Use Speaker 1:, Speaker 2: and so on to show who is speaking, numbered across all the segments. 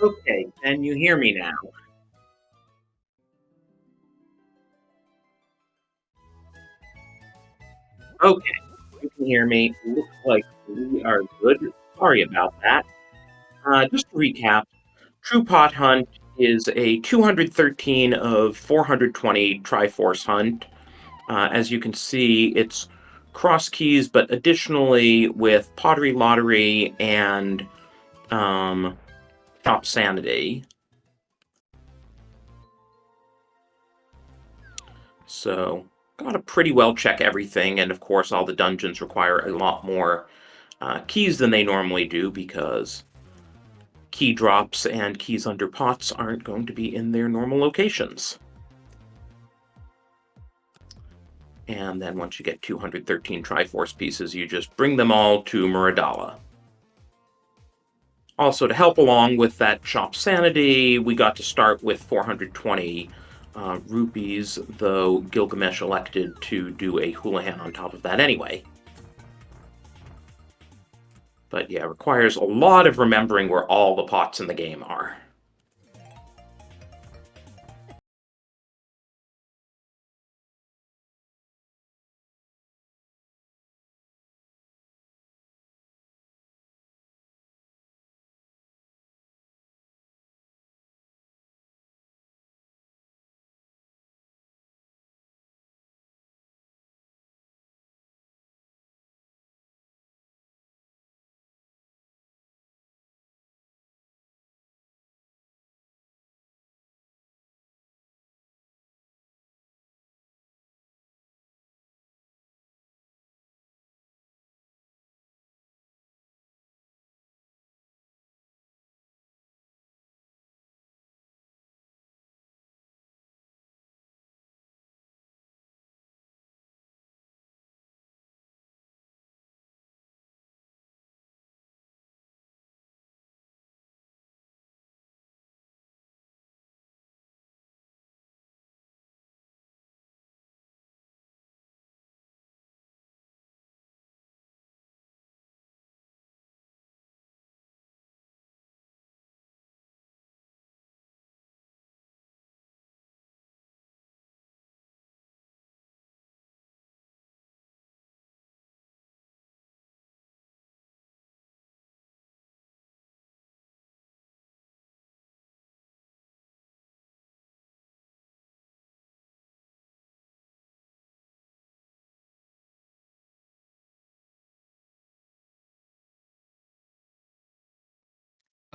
Speaker 1: Okay, can you hear me now? Okay, you can hear me. Looks like we are good. Sorry about that. Just to recap, True Pot Hunt is a 213 of 420 Triforce Hunt. As you can see, it's cross keys, but additionally with Pottery Lottery and um, Shop Sanity. So, gotta pretty well check everything, and of course, all the dungeons require a lot more keys than they normally do because key drops and keys under pots aren't going to be in their normal locations. And then once you get 213 Triforce pieces, you just bring them all to Muradala. Also, to help along with that shop sanity, we got to start with 420 rupees, though Gilgamesh elected to do a Houlihan on top of that anyway. But yeah, requires a lot of remembering where all the pots in the game are.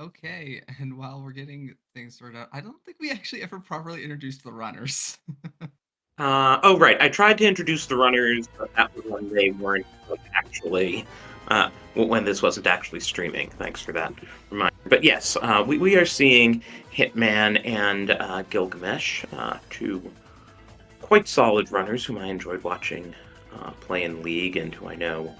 Speaker 2: Okay, and while we're getting things sorted out, I don't think we actually ever properly introduced the runners.
Speaker 1: Oh, right. I tried to introduce the runners, but that was when they weren't actually, when this wasn't actually streaming. Thanks for that reminder. But yes, we are seeing Hitman and Gilgamesh, two quite solid runners whom I enjoyed watching play in League and who I know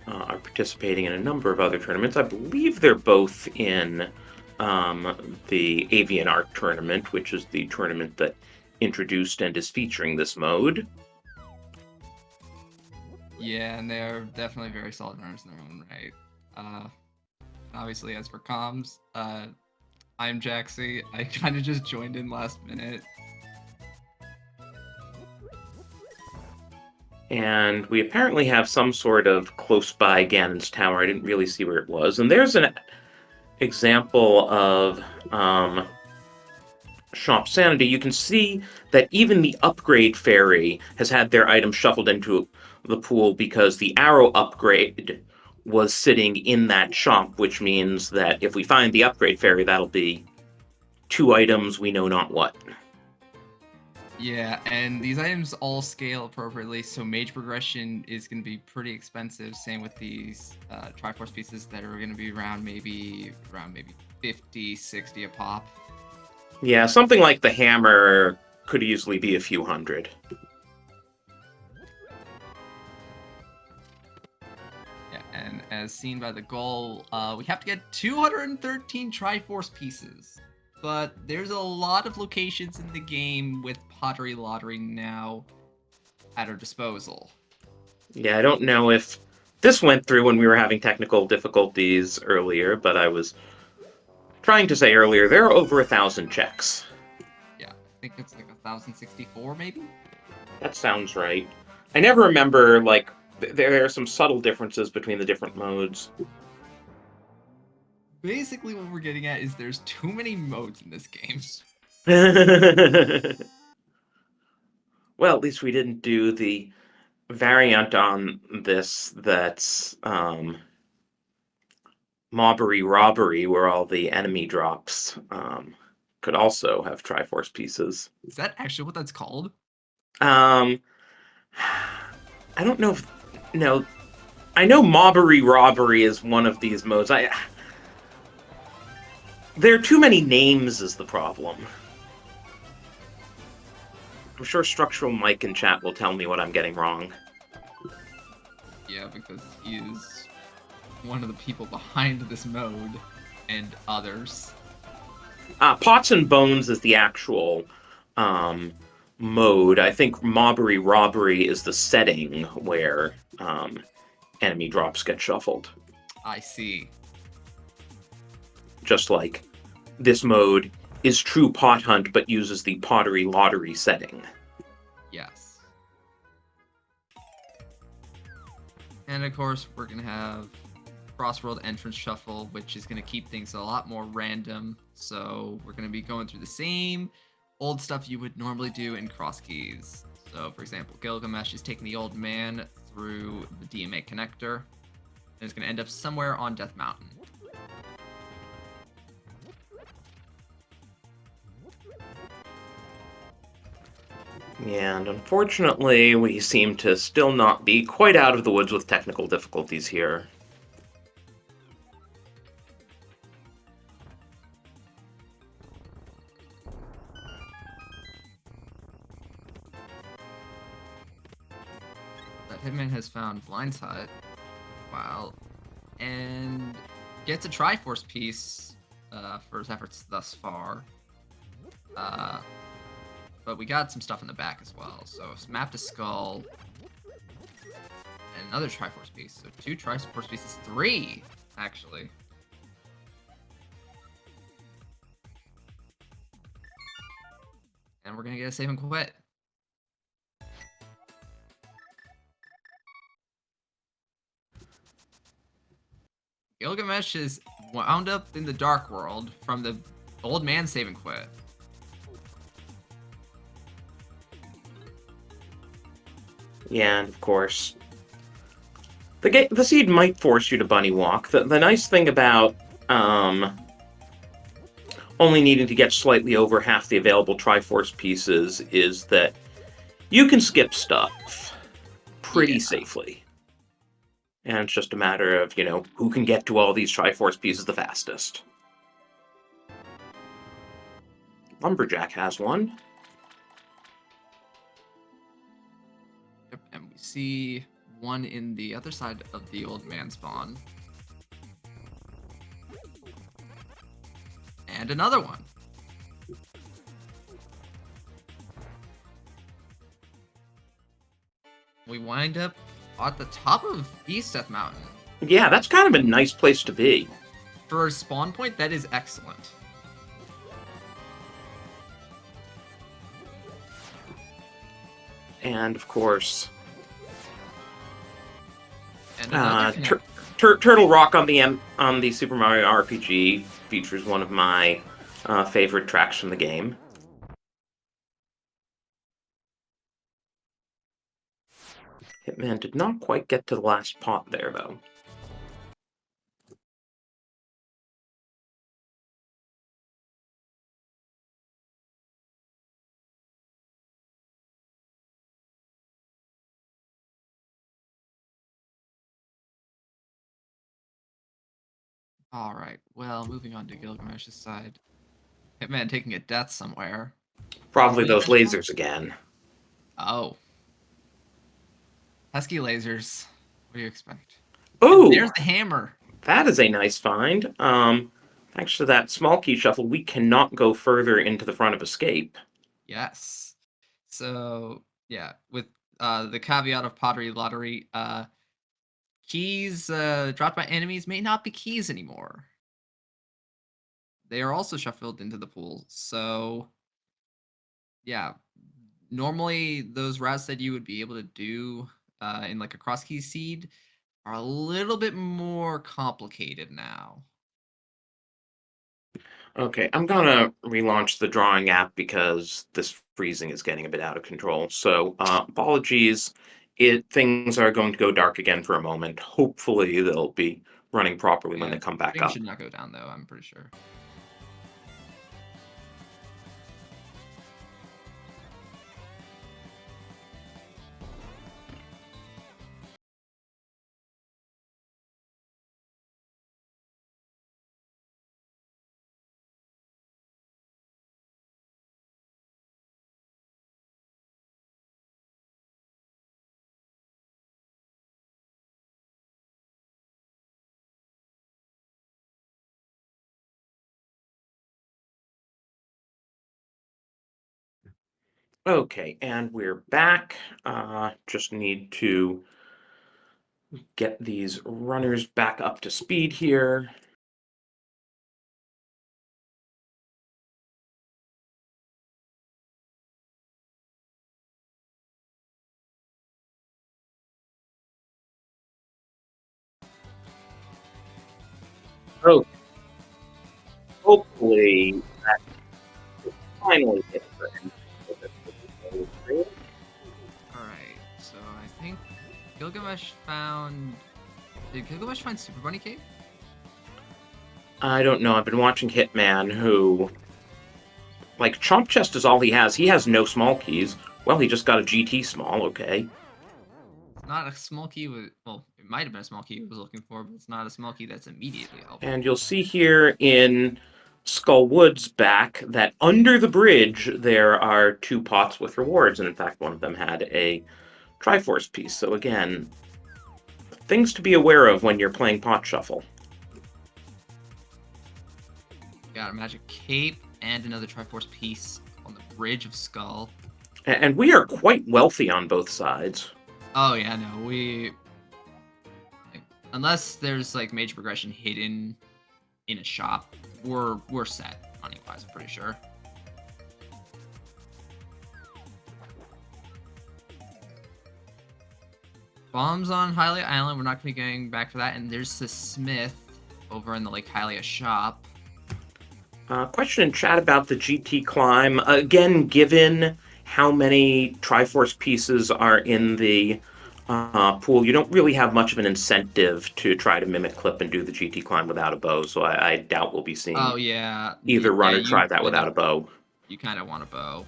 Speaker 1: are participating in a number of other tournaments. I believe they're both in the Avian Arc tournament, which is the tournament that introduced and is featuring this mode.
Speaker 2: Yeah, and they're definitely very solid runners in their own right. Obviously, as for comms, I'm Jaxie. I kind of just joined in last minute.
Speaker 1: And we apparently have some sort of close by Ganon's Tower. I didn't really see where it was. And there's an example of Shop Sanity. You can see that even the upgrade fairy has had their item shuffled into the pool because the arrow upgrade was sitting in that shop, which means that if we find the upgrade fairy, that'll be two items we know not what.
Speaker 2: Yeah, and these items all scale appropriately, so mage progression is going to be pretty expensive. Same with these Triforce pieces that are going to be around maybe 50, 60 a pop.
Speaker 1: Yeah, something like the hammer could easily be a few hundred.
Speaker 2: Yeah, and as seen by the goal, we have to get 213 Triforce pieces. But there's a lot of locations in the game with Pottery Lottery now at our disposal.
Speaker 1: Yeah, I don't know if this went through when we were having technical difficulties earlier, but I was trying to say earlier, there are over 1,000 checks.
Speaker 2: Yeah, I think it's like 1,064 maybe?
Speaker 1: That sounds right. I never remember, like, there are some subtle differences between the different modes.
Speaker 2: Basically what we're getting at is there's too many modes in this game.
Speaker 1: Well, at least we didn't do the variant on this that's mobbery robbery, where all the enemy drops could also have Triforce pieces.
Speaker 2: Is that actually what that's called?
Speaker 1: Um, I don't know if no. I know mobbery robbery is one of these modes. There are too many names is the problem. I'm sure Structural Mike in chat will tell me what I'm getting wrong.
Speaker 2: Yeah, because he is one of the people behind this mode and others.
Speaker 1: Pots and Bones is the actual mode. I think mobbery robbery is the setting where enemy drops get shuffled.
Speaker 2: I see.
Speaker 1: Just like this mode is true pot hunt but uses the pottery lottery setting.
Speaker 2: Yes. And of course, we're going to have Crossworld Entrance Shuffle, which is going to keep things a lot more random. So we're going to be going through the same old stuff you would normally do in Cross Keys. So, for example, Gilgamesh is taking the old man through the DMA connector, and it's going to end up somewhere on Death Mountain.
Speaker 1: And unfortunately, we seem to still not be quite out of the woods with technical difficulties here.
Speaker 2: That Hitman has found Blindside, wow, and gets a Triforce piece for his efforts thus far. But we got some stuff in the back as well. So Map to Skull, and another Triforce piece. So 2 Triforce pieces, 3 actually. And we're gonna get a save and quit. Gilgamesh is wound up in the Dark World from the old man save and quit.
Speaker 1: Yeah, and of course, the seed might force you to bunny walk. The nice thing about only needing to get slightly over half the available Triforce pieces is that you can skip stuff pretty safely. And it's just a matter of, who can get to all these Triforce pieces the fastest. Lumberjack has one.
Speaker 2: Yep, and we see one in the other side of the old man spawn. And another one. We wind up at the top of East Death Mountain.
Speaker 1: Yeah, that's kind of a nice place to be.
Speaker 2: For a spawn point, that is excellent.
Speaker 1: And of course,
Speaker 2: and
Speaker 1: Turtle Rock on the Super Mario RPG features one of my favorite tracks from the game. Hitman did not quite get to the last pot there, though.
Speaker 2: All right. Well, moving on to Gilgamesh's side. Hitman taking a death somewhere.
Speaker 1: Probably those lasers again.
Speaker 2: Oh. Pesky lasers. What do you expect?
Speaker 1: Oh!
Speaker 2: There's the hammer.
Speaker 1: That is a nice find. Thanks to that small key shuffle, we cannot go further into the front of escape.
Speaker 2: Yes. So, yeah, with the caveat of pottery lottery, keys dropped by enemies may not be keys anymore. they are also shuffled into the pool. So yeah, normally those routes that you would be able to do in like a cross key seed are a little bit more complicated now.
Speaker 1: Okay, I'm gonna relaunch the drawing app because this freezing is getting a bit out of control. So, apologies. Things are going to go dark again for a moment. Hopefully, they'll be running properly when
Speaker 2: Yeah,
Speaker 1: they come back
Speaker 2: stream
Speaker 1: up.
Speaker 2: should not go down though. I'm pretty sure.
Speaker 1: Okay, and we're back. Just need to get these runners back up to speed here. Oh, hopefully that will finally get the end of it.
Speaker 2: All right, so I think Gilgamesh found. Did Gilgamesh find Super Bunny Cave?
Speaker 1: I don't know. I've been watching Hitman, who, like, Chomp Chest is all he has. He has no small keys. Well, he just got a GT small, okay.
Speaker 2: It's not a small key with. Well, it might have been a small key he was looking for, but it's not a small key that's immediately helpful.
Speaker 1: And you'll see here in Skull Woods back that under the bridge there are two pots with rewards, and in fact, one of them had a Triforce piece. So again, things to be aware of when you're playing Pot Shuffle.
Speaker 2: Got a magic cape and another Triforce piece on the bridge of Skull.
Speaker 1: And we are quite wealthy on both sides.
Speaker 2: Oh yeah, no, unless there's like major progression hidden in a shop, we're set money wise. I'm pretty sure. Bombs on Hylia Island. We're not gonna be going back for that. And there's the Smith over in the Lake Hylia shop.
Speaker 1: Question in chat about the GT climb. Again, given how many Triforce pieces are in the pool, you don't really have much of an incentive to try to mimic clip and do the GT climb without a bow. So I doubt we'll be
Speaker 2: Oh
Speaker 1: seeing
Speaker 2: yeah,
Speaker 1: either
Speaker 2: yeah.
Speaker 1: runner try that without a bow.
Speaker 2: You kind of want a bow.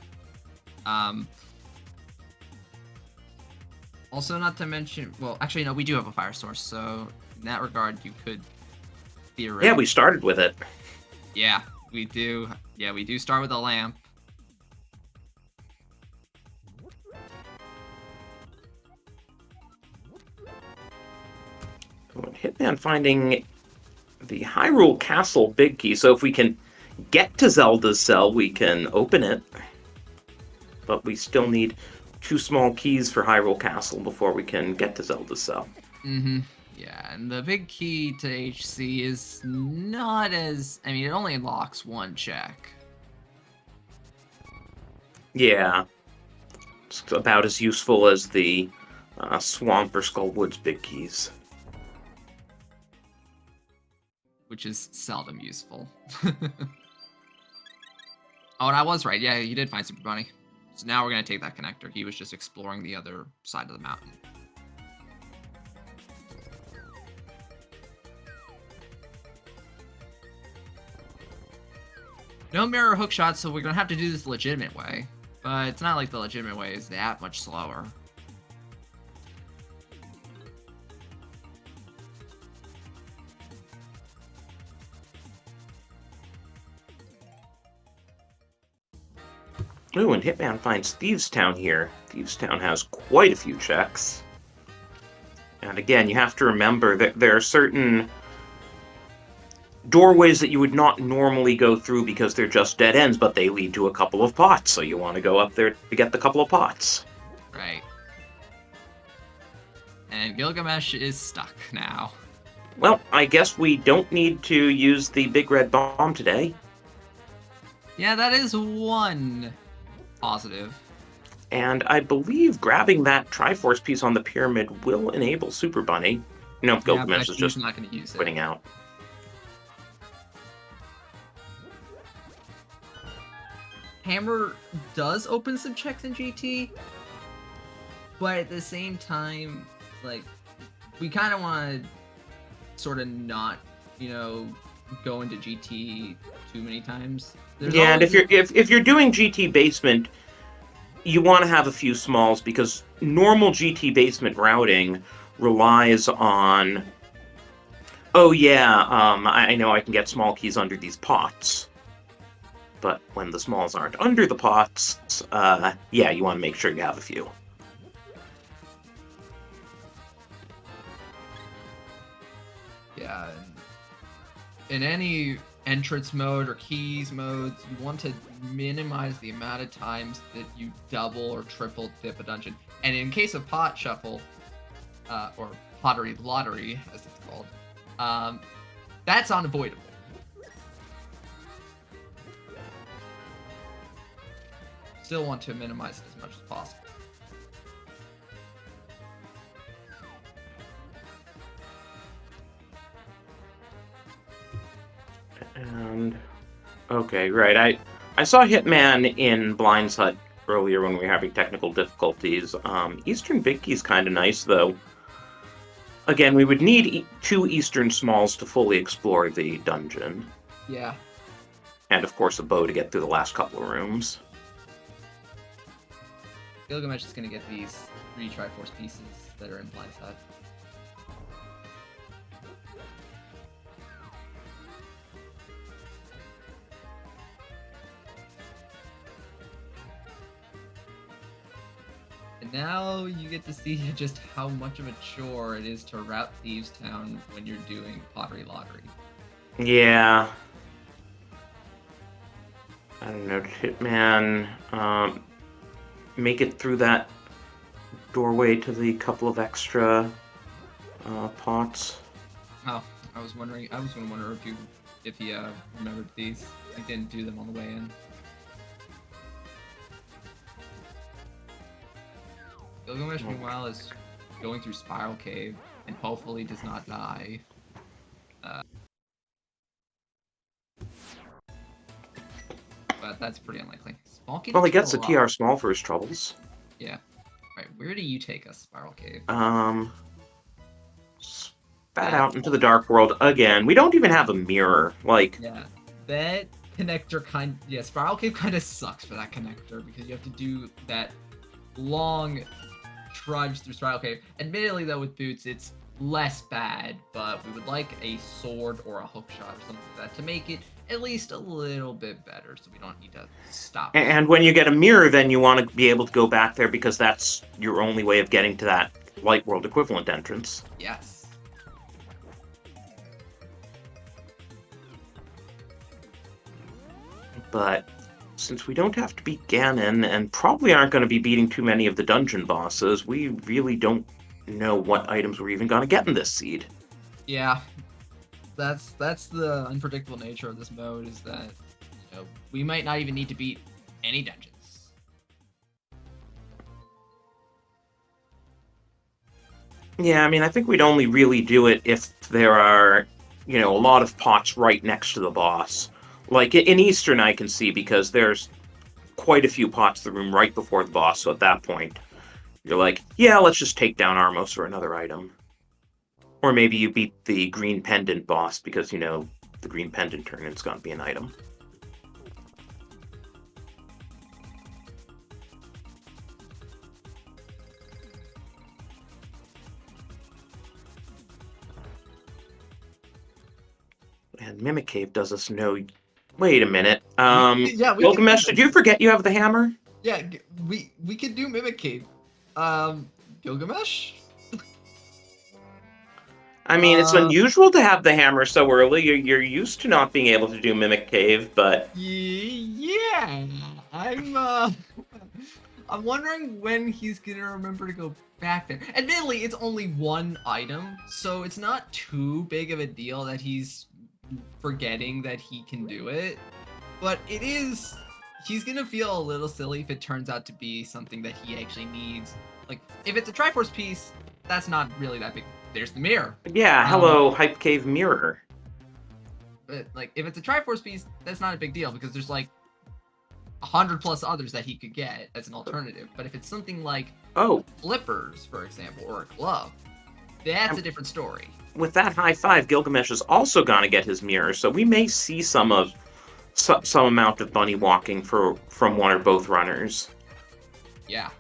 Speaker 2: Also, not to mention, well, actually, no, we do have a fire source, so in that regard, you could theoretically.
Speaker 1: Yeah, we started with it.
Speaker 2: Yeah, we do. Yeah, we do start with a lamp.
Speaker 1: Hitman finding the Hyrule Castle big key. So if we can get to Zelda's cell, we can open it. But we still need two small keys for Hyrule Castle before we can get to Zelda's cell.
Speaker 2: Mm-hmm. Yeah, and the big key to HC is not as... I mean, it only unlocks one check.
Speaker 1: Yeah. It's about as useful as the Swamp or Skull Woods big keys.
Speaker 2: Which is seldom useful. Oh, and I was right. Yeah, you did find Super Bunny. So now we're going to take that connector. He was just exploring the other side of the mountain. No mirror hook shots, so we're going to have to do this the legitimate way. But it's not like the legitimate way is that much slower.
Speaker 1: Ooh, and Hitman finds Thieves Town here. Thieves Town has quite a few checks. And again, you have to remember that there are certain doorways that you would not normally go through because they're just dead ends, but they lead to a couple of pots, so you want to go up there to get the couple of pots.
Speaker 2: Right. And Gilgamesh is stuck now.
Speaker 1: Well, I guess we don't need to use the big red bomb today.
Speaker 2: Yeah, that is one positive.
Speaker 1: And I believe grabbing that Triforce piece on the pyramid will enable Super Bunny. No,
Speaker 2: Yeah,
Speaker 1: Gilgamesh
Speaker 2: but
Speaker 1: is
Speaker 2: he's
Speaker 1: just
Speaker 2: not going to use it.
Speaker 1: quitting out.
Speaker 2: Hammer does open some checks in GT, but at the same time, like, we kind of want to sort of not, go into GT too many times.
Speaker 1: Yeah, and if you're doing GT basement, you want to have a few smalls because normal GT basement routing relies on, oh yeah, I know I can get small keys under these pots. But when the smalls aren't under the pots, yeah, you want to make sure you have a few.
Speaker 2: Yeah, in any entrance mode or keys modes, you want to minimize the amount of times that you double or triple dip a dungeon. And in case of pot shuffle, or pottery lottery, as it's called, that's unavoidable. Still want to minimize it as much as possible.
Speaker 1: And okay, right. I saw Hitman in Blind's Hut earlier when we were having technical difficulties. Eastern Big Key's kind of nice though. Again, we would need two Eastern Smalls to fully explore the dungeon.
Speaker 2: Yeah.
Speaker 1: And of course a bow to get through the last couple of rooms.
Speaker 2: Gilgamesh is going to get these 3 Triforce pieces that are in Blind's Hut. And now you get to see just how much of a chore it is to route Thieves Town when you're doing Pottery Lottery.
Speaker 1: Yeah. I don't know, Hitman make it through that doorway to the couple of extra pots?
Speaker 2: Oh, I was going to wonder if you remembered these. I didn't do them on the way in. Gilgamesh, meanwhile, is going through Spiral Cave and hopefully does not die. But that's pretty unlikely.
Speaker 1: Well, he gets a TR small for his troubles.
Speaker 2: Yeah. Right, where do you take us, Spiral Cave?
Speaker 1: Spat out into the dark world again. We don't even have a mirror. Like,
Speaker 2: yeah, that connector Spiral Cave kind of sucks for that connector because you have to do that long trudge through Spiral Cave. Admittedly, though, with boots, it's less bad, but we would like a sword or a hook shot or something like that to make it at least a little bit better, so we don't need to stop.
Speaker 1: And when you get a mirror, then you want to be able to go back there because that's your only way of getting to that Light World equivalent entrance.
Speaker 2: Yes.
Speaker 1: But since we don't have to beat Ganon and probably aren't going to be beating too many of the dungeon bosses, we really don't know what items we're even going to get in this seed.
Speaker 2: Yeah. That's the unpredictable nature of this mode, is that we might not even need to beat any dungeons.
Speaker 1: Yeah, I mean, I think we'd only really do it if there are, a lot of pots right next to the boss. Like, in Eastern I can see because there's quite a few pots in the room right before the boss, so at that point, you're like, yeah, let's just take down Armos for another item. Or maybe you beat the green pendant boss because, the green pendant turn-in's gonna be an item. And Mimic Cave does us no... Wait a minute.
Speaker 2: Yeah,
Speaker 1: Gilgamesh, did you forget you have the hammer?
Speaker 2: Yeah, we could do Mimic Cave. Gilgamesh?
Speaker 1: I mean, it's unusual to have the hammer so early. You're used to not being able to do Mimic Cave, but...
Speaker 2: Yeah, I'm wondering when he's gonna remember to go back there. Admittedly, it's only one item, so it's not too big of a deal that he's forgetting that he can do it. But it is... He's gonna feel a little silly if it turns out to be something that he actually needs. Like, if it's a Triforce piece, that's not really that big. There's the mirror.
Speaker 1: Yeah, hello, Hype Cave Mirror.
Speaker 2: But, like, if it's a Triforce piece, that's not a big deal because there's, like, 100 plus others that he could get as an alternative. But if it's something like flippers, for example, or a glove, that's a different story.
Speaker 1: With that high five, Gilgamesh is also gonna get his mirror, so we may see some amount of bunny walking from one or both runners.
Speaker 2: Yeah.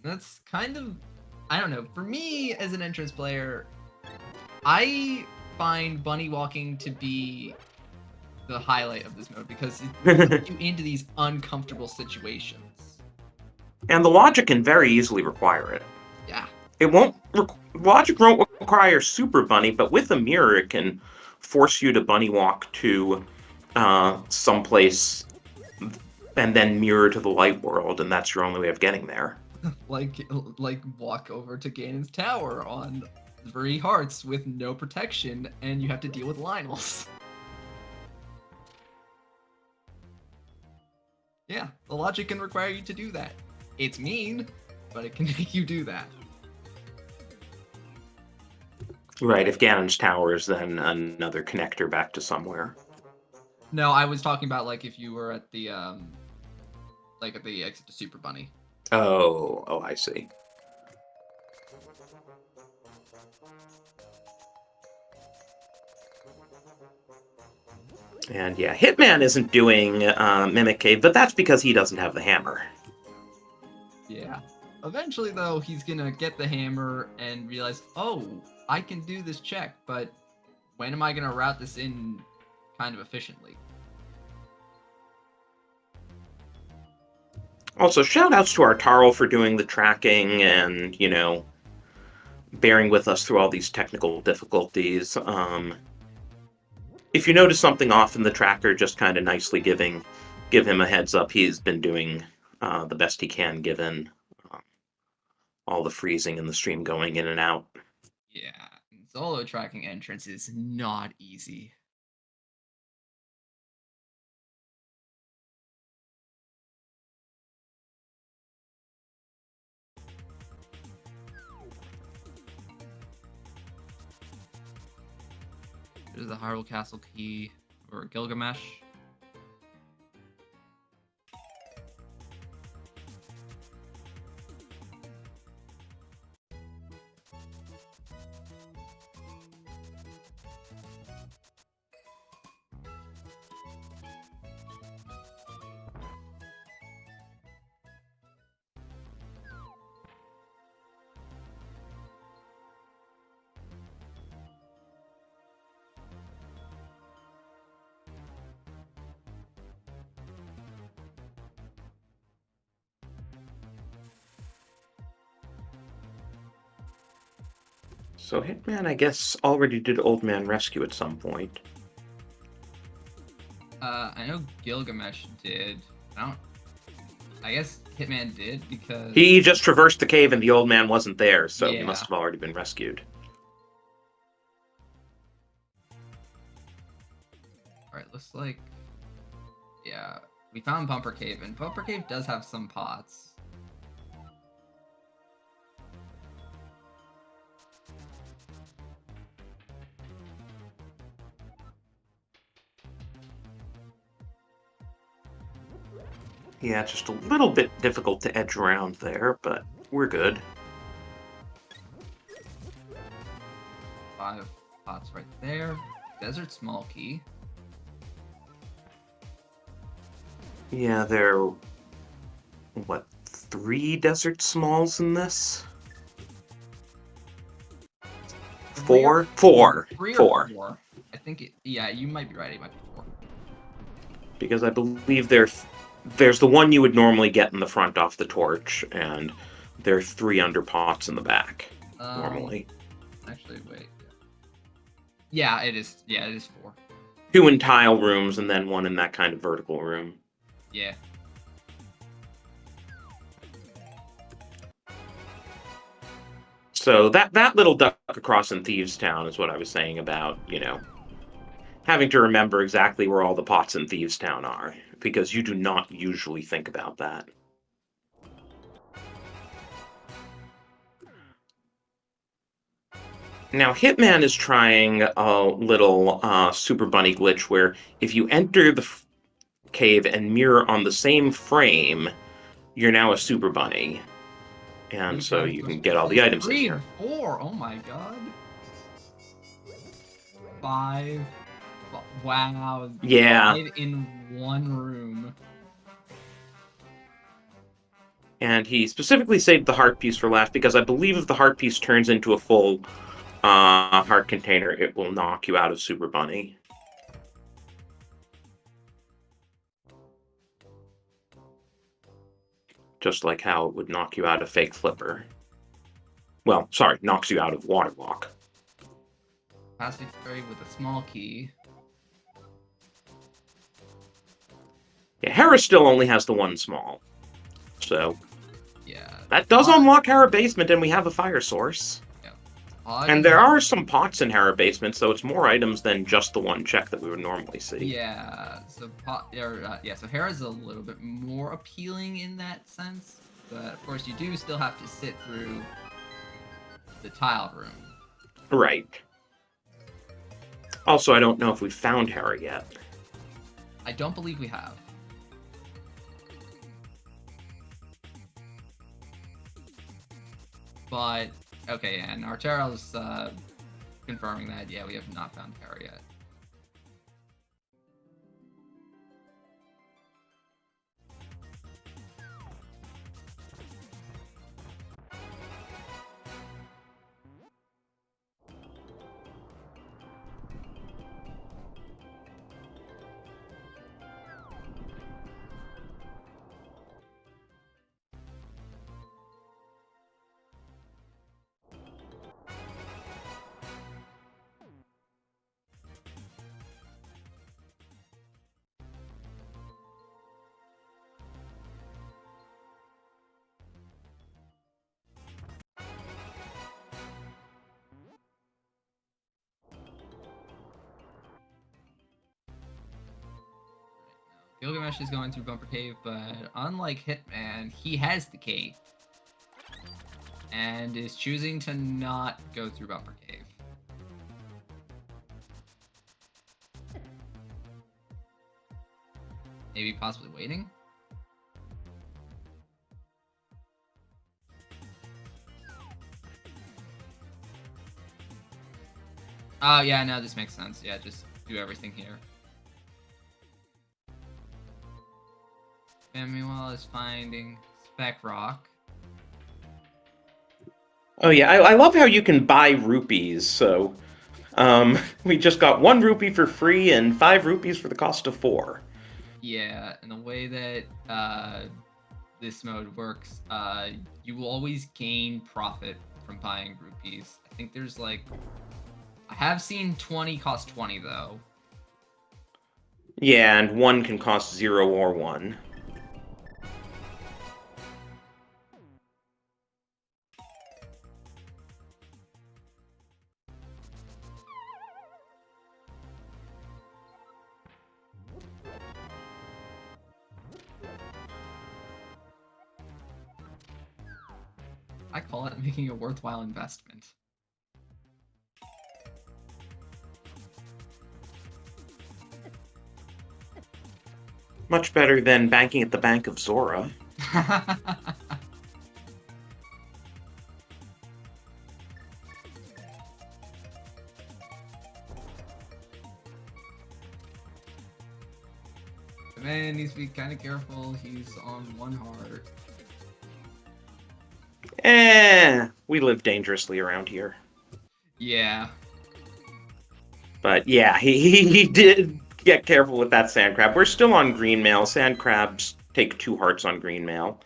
Speaker 2: That's kind of, I don't know. For me, as an entrance player, I find bunny walking to be the highlight of this mode because it puts you into these uncomfortable situations.
Speaker 1: And the logic can very easily require it.
Speaker 2: Yeah.
Speaker 1: It won't. Logic won't require super bunny, but with a mirror, it can force you to bunny walk to someplace and then mirror to the light world, and that's your only way of getting there.
Speaker 2: like walk over to Ganon's tower on 3 hearts with no protection, and you have to deal with Lionels. Yeah, the logic can require you to do that. It's mean, but it can make you do that.
Speaker 1: Right, if Ganon's tower is then another connector back to somewhere.
Speaker 2: No, I was talking about like if you were at the like at the exit to Super Bunny.
Speaker 1: Oh, I see. And yeah, Hitman isn't doing Mimic Cave, but that's because he doesn't have the hammer.
Speaker 2: Yeah. Eventually, though, he's gonna get the hammer and realize, oh, I can do this check, but when am I gonna route this in kind of efficiently?
Speaker 1: Also, shout-outs to our Tarl for doing the tracking and, bearing with us through all these technical difficulties. If you notice something off in the tracker, just kind of nicely give him a heads up. He's been doing the best he can, given all the freezing and the stream going in and out.
Speaker 2: Yeah, solo tracking entrance is not easy. There's the Hyrule Castle key for Gilgamesh.
Speaker 1: So Hitman, I guess, already did Old Man Rescue at some point.
Speaker 2: I know Gilgamesh did. I guess Hitman did because
Speaker 1: He just traversed the cave and the old man wasn't there, so he
Speaker 2: Yeah.
Speaker 1: must have already been rescued.
Speaker 2: Alright, looks like... Yeah, we found Bumper Cave, and Bumper Cave does have some pots.
Speaker 1: Yeah, it's just a little bit difficult to edge around there, but we're good.
Speaker 2: 5 pots right there. Desert Small Key.
Speaker 1: Yeah, there are, what, 3 Desert Smalls in this? 4? 4.
Speaker 2: 3 or
Speaker 1: 4.
Speaker 2: 4. I think yeah, you might be right, it might be 4.
Speaker 1: Because I believe there's the one you would normally get in the front off the torch, and there are 3 under pots in the back, normally.
Speaker 2: Actually, wait. Yeah, it is. Yeah, it is 4.
Speaker 1: 2 in tile rooms, and then 1 in that kind of vertical room.
Speaker 2: Yeah.
Speaker 1: So that little duck across in Thieves Town is what I was saying about, having to remember exactly where all the pots in Thieves Town are, because you do not usually think about that. Now, Hitman is trying a little Super Bunny glitch where if you enter the cave and mirror on the same frame, you're now a Super Bunny. And so you can get all the items in
Speaker 2: 3
Speaker 1: here.
Speaker 2: and 4. Oh my god. 5. Wow.
Speaker 1: Yeah.
Speaker 2: 5 in one room.
Speaker 1: And he specifically saved the heart piece for last because I believe if the heart piece turns into a full heart container, it will knock you out of Super Bunny. Just like how it would knock you out of Fake Flipper. Well, sorry, knocks you out of Waterwalk.
Speaker 2: Capacity 3 with a small key.
Speaker 1: Yeah, Hera still only has the one small. So,
Speaker 2: yeah,
Speaker 1: that does unlock Hera Basement, and we have a fire source.
Speaker 2: Yeah.
Speaker 1: And there are some pots in Hera Basement, so it's more items than just the one check that we would normally see.
Speaker 2: Yeah, so so Hera's a little bit more appealing in that sense, but of course you do still have to sit through the tiled room.
Speaker 1: Right. Also, I don't know if we've found Hera yet.
Speaker 2: I don't believe we have. But, okay, and Artero's confirming that, yeah, we have not found Hera yet. Gilgamesh is going through Bumper Cave, but unlike Hitman, he has the cave. And is choosing to not go through Bumper Cave. Maybe possibly waiting? Oh, yeah, no, this makes sense. Yeah, just do everything here. Samuel is finding Spec Rock.
Speaker 1: Oh yeah, I love how you can buy rupees, so we just got 1 rupee for free and 5 rupees for the cost of 4.
Speaker 2: Yeah, and the way that this mode works, you will always gain profit from buying rupees. I think there's like... I have seen 20 cost 20, though.
Speaker 1: Yeah, and 1 can cost 0 or 1.
Speaker 2: I call it making a worthwhile investment.
Speaker 1: Much better than banking at the Bank of Zora.
Speaker 2: The man needs to be kind of careful. He's on 1 heart.
Speaker 1: We live dangerously around here.
Speaker 2: Yeah.
Speaker 1: But yeah, he did get careful with that sand crab. We're still on green mail. Sand crabs take 2 hearts on green mail.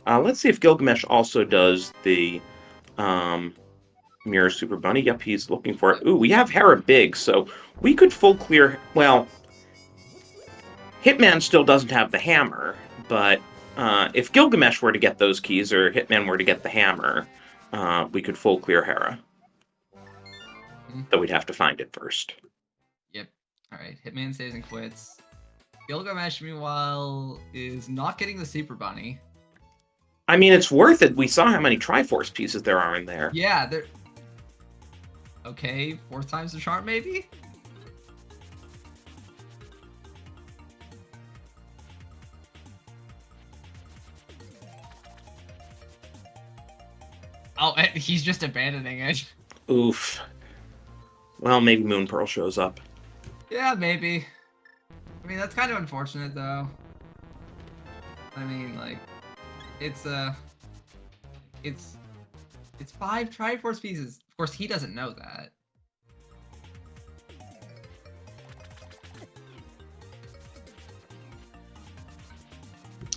Speaker 1: Let's see if Gilgamesh also does the Mirror Super Bunny. Yep, he's looking for it. Ooh, we have Hera Big, so we could full clear... Well, Hitman still doesn't have the hammer, but if Gilgamesh were to get those keys, or Hitman were to get the hammer, we could full clear Hera.
Speaker 2: Hmm.
Speaker 1: Though we'd have to find it first.
Speaker 2: Yep. Alright, Hitman saves and quits. Gilgamesh, meanwhile, is not getting the Super Bunny.
Speaker 1: I mean, it's worth it. We saw how many Triforce pieces there are in there.
Speaker 2: Yeah, they're... Okay, 4 times the charm, maybe? Oh, he's just abandoning it.
Speaker 1: Oof. Well, maybe Moon Pearl shows up.
Speaker 2: Yeah, maybe. I mean, that's kind of unfortunate, though. I mean, like, it's 5 Triforce pieces. Of course, he doesn't know that.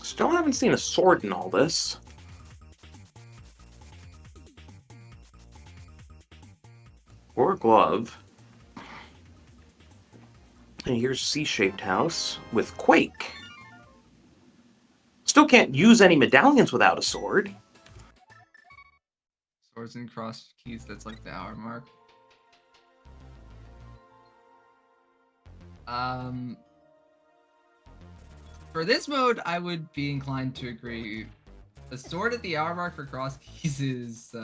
Speaker 1: Still haven't seen a sword in all this. Or a glove. And here's C-shaped house with Quake. Still can't use any medallions without a sword.
Speaker 2: Swords and cross keys, that's like the hour mark. For this mode, I would be inclined to agree. The sword at the hour mark for cross keys is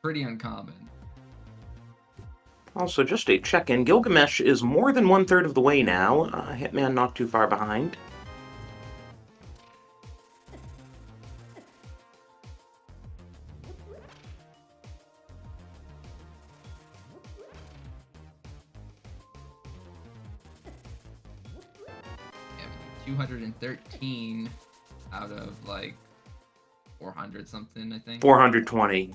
Speaker 2: pretty uncommon.
Speaker 1: Also, just a check-in. Gilgamesh is more than 1/3 of the way now. Hitman not too far behind.
Speaker 2: Yeah, 213 out of like 400 something, I think.
Speaker 1: 420.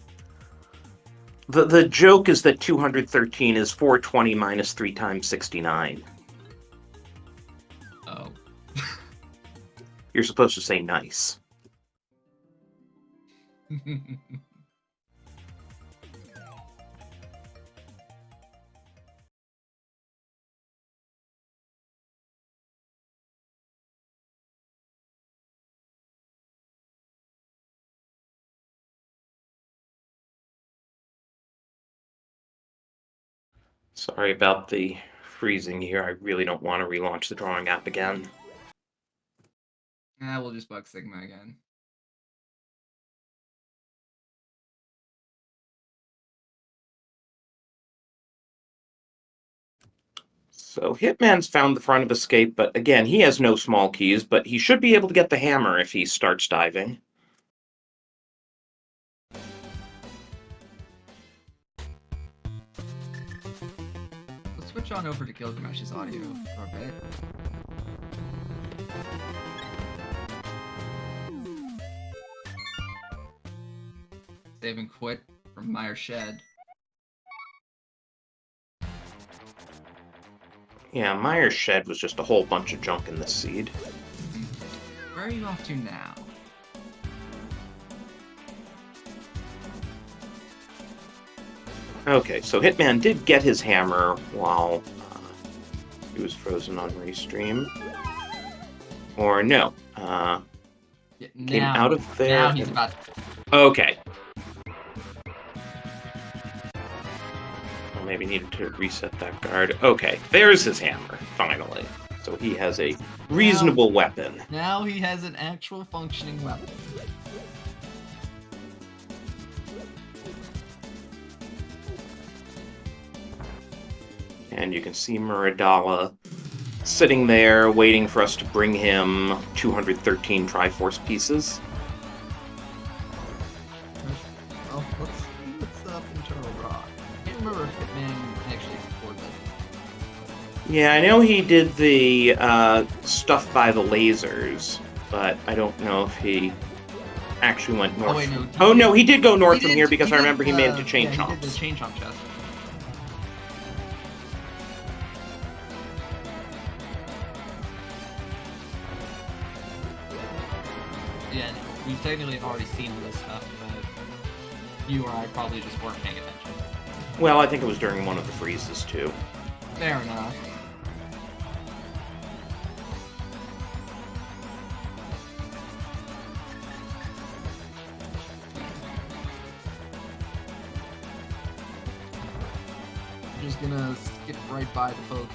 Speaker 1: The joke is that 213 is 420 minus 3 times 69.
Speaker 2: Oh.
Speaker 1: You're supposed to say nice. Sorry about the freezing here. I really don't want to relaunch the drawing app again.
Speaker 2: We'll just bug Sigma again.
Speaker 1: So Hitman's found the front of escape, but again, he has no small keys, but he should be able to get the hammer if he starts diving.
Speaker 2: Let's switch on over to Gilgamesh's audio for a bit. Save and quit from Meyer Shed.
Speaker 1: Yeah, Meyer's shed was just a whole bunch of junk in this seed.
Speaker 2: Where are you off to now?
Speaker 1: Okay, so Hitman did get his hammer while he was frozen on Restream. Or no,
Speaker 2: Yeah,
Speaker 1: came
Speaker 2: now,
Speaker 1: out of there.
Speaker 2: Now he's about to...
Speaker 1: Okay. Well, maybe needed to reset that guard. Okay, there's his hammer, finally. So he has a reasonable weapon.
Speaker 2: Now he has an actual functioning weapon.
Speaker 1: And you can see Muradala sitting there waiting for us to bring him 213 Triforce pieces.
Speaker 2: Well, let's see what's up in Turtle Rock. I can't remember if Hitman actually supported it.
Speaker 1: Yeah, I know he did the stuff by the lasers, but I don't know if he actually went north.
Speaker 2: Oh, wait, no.
Speaker 1: He did go north from here because I remember he made it to Chain
Speaker 2: Chomps. He did
Speaker 1: Chomps.
Speaker 2: the Chain Chomp chest. Yeah, we've technically already seen all this stuff, but you or I probably just weren't paying attention.
Speaker 1: Well, I think it was during one of the freezes, too.
Speaker 2: Fair enough. just gonna skip right by the pokey.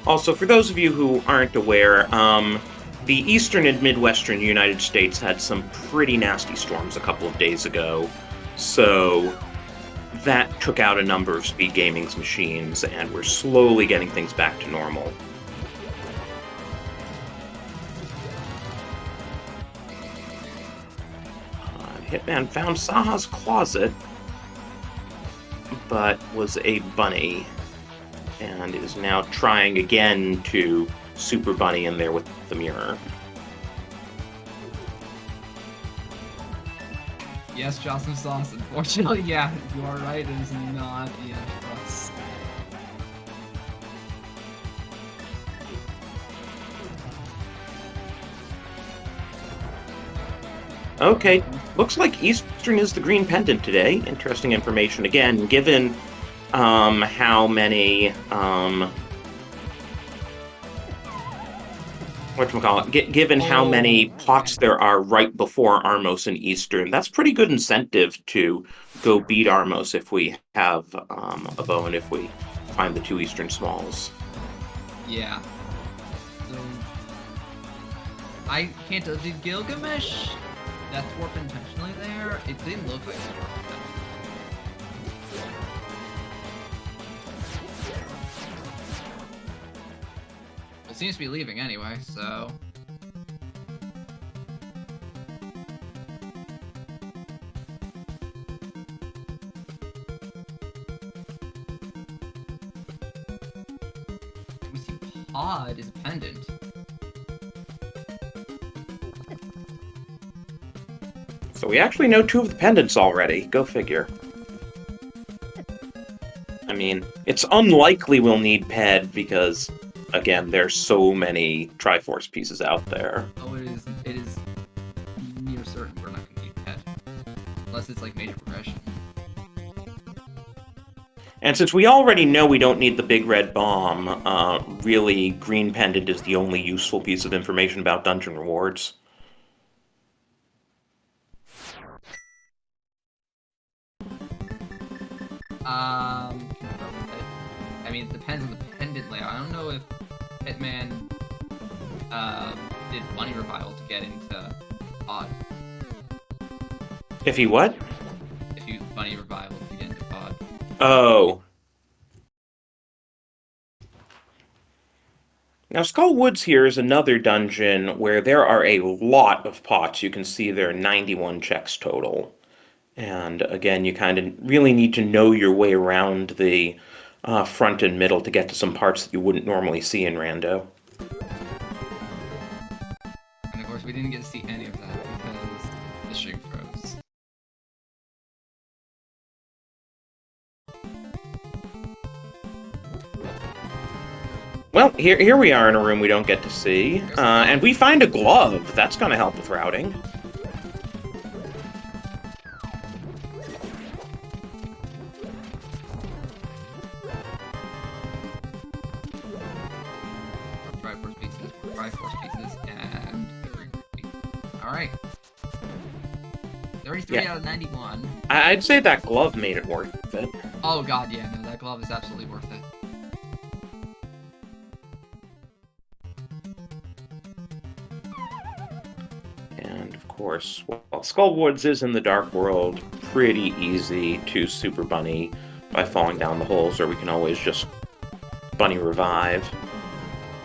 Speaker 1: Also, for those of you who aren't aware, the eastern and midwestern United States had some pretty nasty storms a couple of days ago, so that took out a number of Speed Gaming's machines, and we're slowly getting things back to normal. Hitman found Saha's closet, but was a bunny, and is now trying again to super bunny in there with the mirror.
Speaker 2: Yes, Jocelyn Sauce. Unfortunately, yeah, you are right. It is not the end for us.
Speaker 1: Okay, looks like Eastern is the green pendant today. Interesting information again, given how many given how many pots there are right before Armos and Eastern, that's pretty good incentive to go beat Armos if we have a bow and if we find the two Eastern smalls.
Speaker 2: Yeah. So I can't tell. Did Gilgamesh Death Warp intentionally there? It didn't look like it. Well, it seems to be leaving anyway, so. We see Pod is pendant.
Speaker 1: So we actually know two of the pendants already. Go figure. I mean, it's unlikely we'll need Ped because, again, there's so many Triforce pieces out there.
Speaker 2: Oh, it is near certain we're not going to need Ped. Unless it's like major progression.
Speaker 1: And since we already know we don't need the big red bomb, really, green pendant is the only useful piece of information about dungeon rewards.
Speaker 2: I mean, it depends on the pendant layout. I don't know if Hitman did Bunny Revival to get into Pod.
Speaker 1: If he what?
Speaker 2: If he used Bunny Revival to get into Pod.
Speaker 1: Oh. Now, Skull Woods here is another dungeon where there are a lot of pots. You can see there are 91 checks total. And again, you kind of really need to know your way around the front and middle to get to some parts that you wouldn't normally see in Rando.
Speaker 2: And of course, we didn't get to see any of that because the stream froze.
Speaker 1: Well, here we are in a room we don't get to see. And we find a glove. That's going to help with routing.
Speaker 2: Triforce pieces, and the green piece. Alright. 33 out of 91.
Speaker 1: I'd say that glove made it worth it.
Speaker 2: Oh god, yeah, no, that glove is absolutely worth it.
Speaker 1: And of course, while Skull Woods is in the Dark World, pretty easy to Super Bunny by falling down the holes, or we can always just Bunny Revive.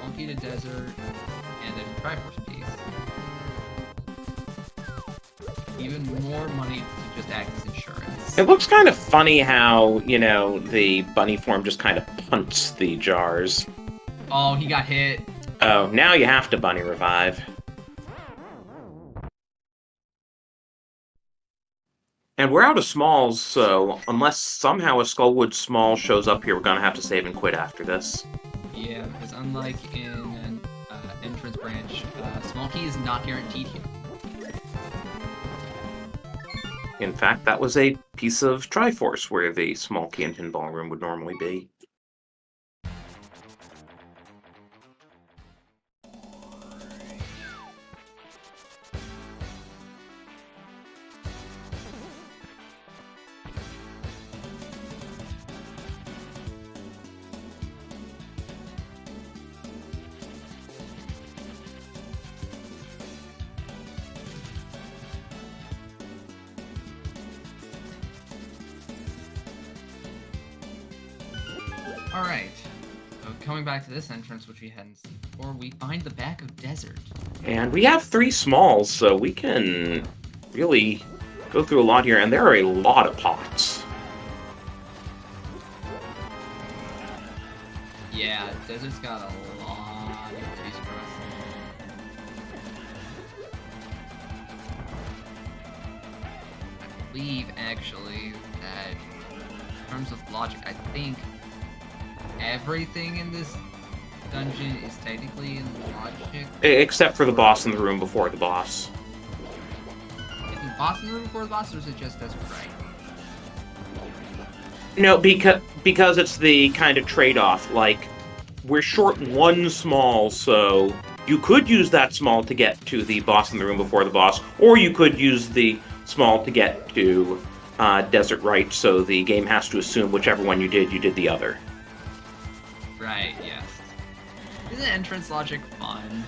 Speaker 2: Monkey to Desert, and there's a Triforce piece. Even more money to just act as insurance.
Speaker 1: It looks kind of funny how, you know, the bunny form just kind of punts the jars.
Speaker 2: Oh, he got hit.
Speaker 1: Oh, now you have to Bunny Revive. And we're out of smalls, so unless somehow a Skullwood small shows up here, we're gonna have to save and quit after this.
Speaker 2: Yeah, because unlike in an entrance branch, small key is not guaranteed here.
Speaker 1: In fact, that was a piece of Triforce where the small key and pinball room would normally be.
Speaker 2: Alright. So coming back to this entrance, which we hadn't seen before, we find the back of desert.
Speaker 1: And we have 3 smalls, so we can really go through a lot here, and there are a lot of pots.
Speaker 2: Yeah, desert's got a lot of goodies for us. I believe, actually, that in terms of logic, I think everything in this dungeon is technically in logic.
Speaker 1: Except for the boss in the room before the boss.
Speaker 2: Is the boss in the room before the boss, or is it just desert right?
Speaker 1: No, because it's the kind of trade-off. Like, we're short 1 small, so you could use that small to get to the boss in the room before the boss, or you could use the small to get to Desert Right, so the game has to assume whichever one you did the other.
Speaker 2: Right, yes. Isn't entrance logic fun?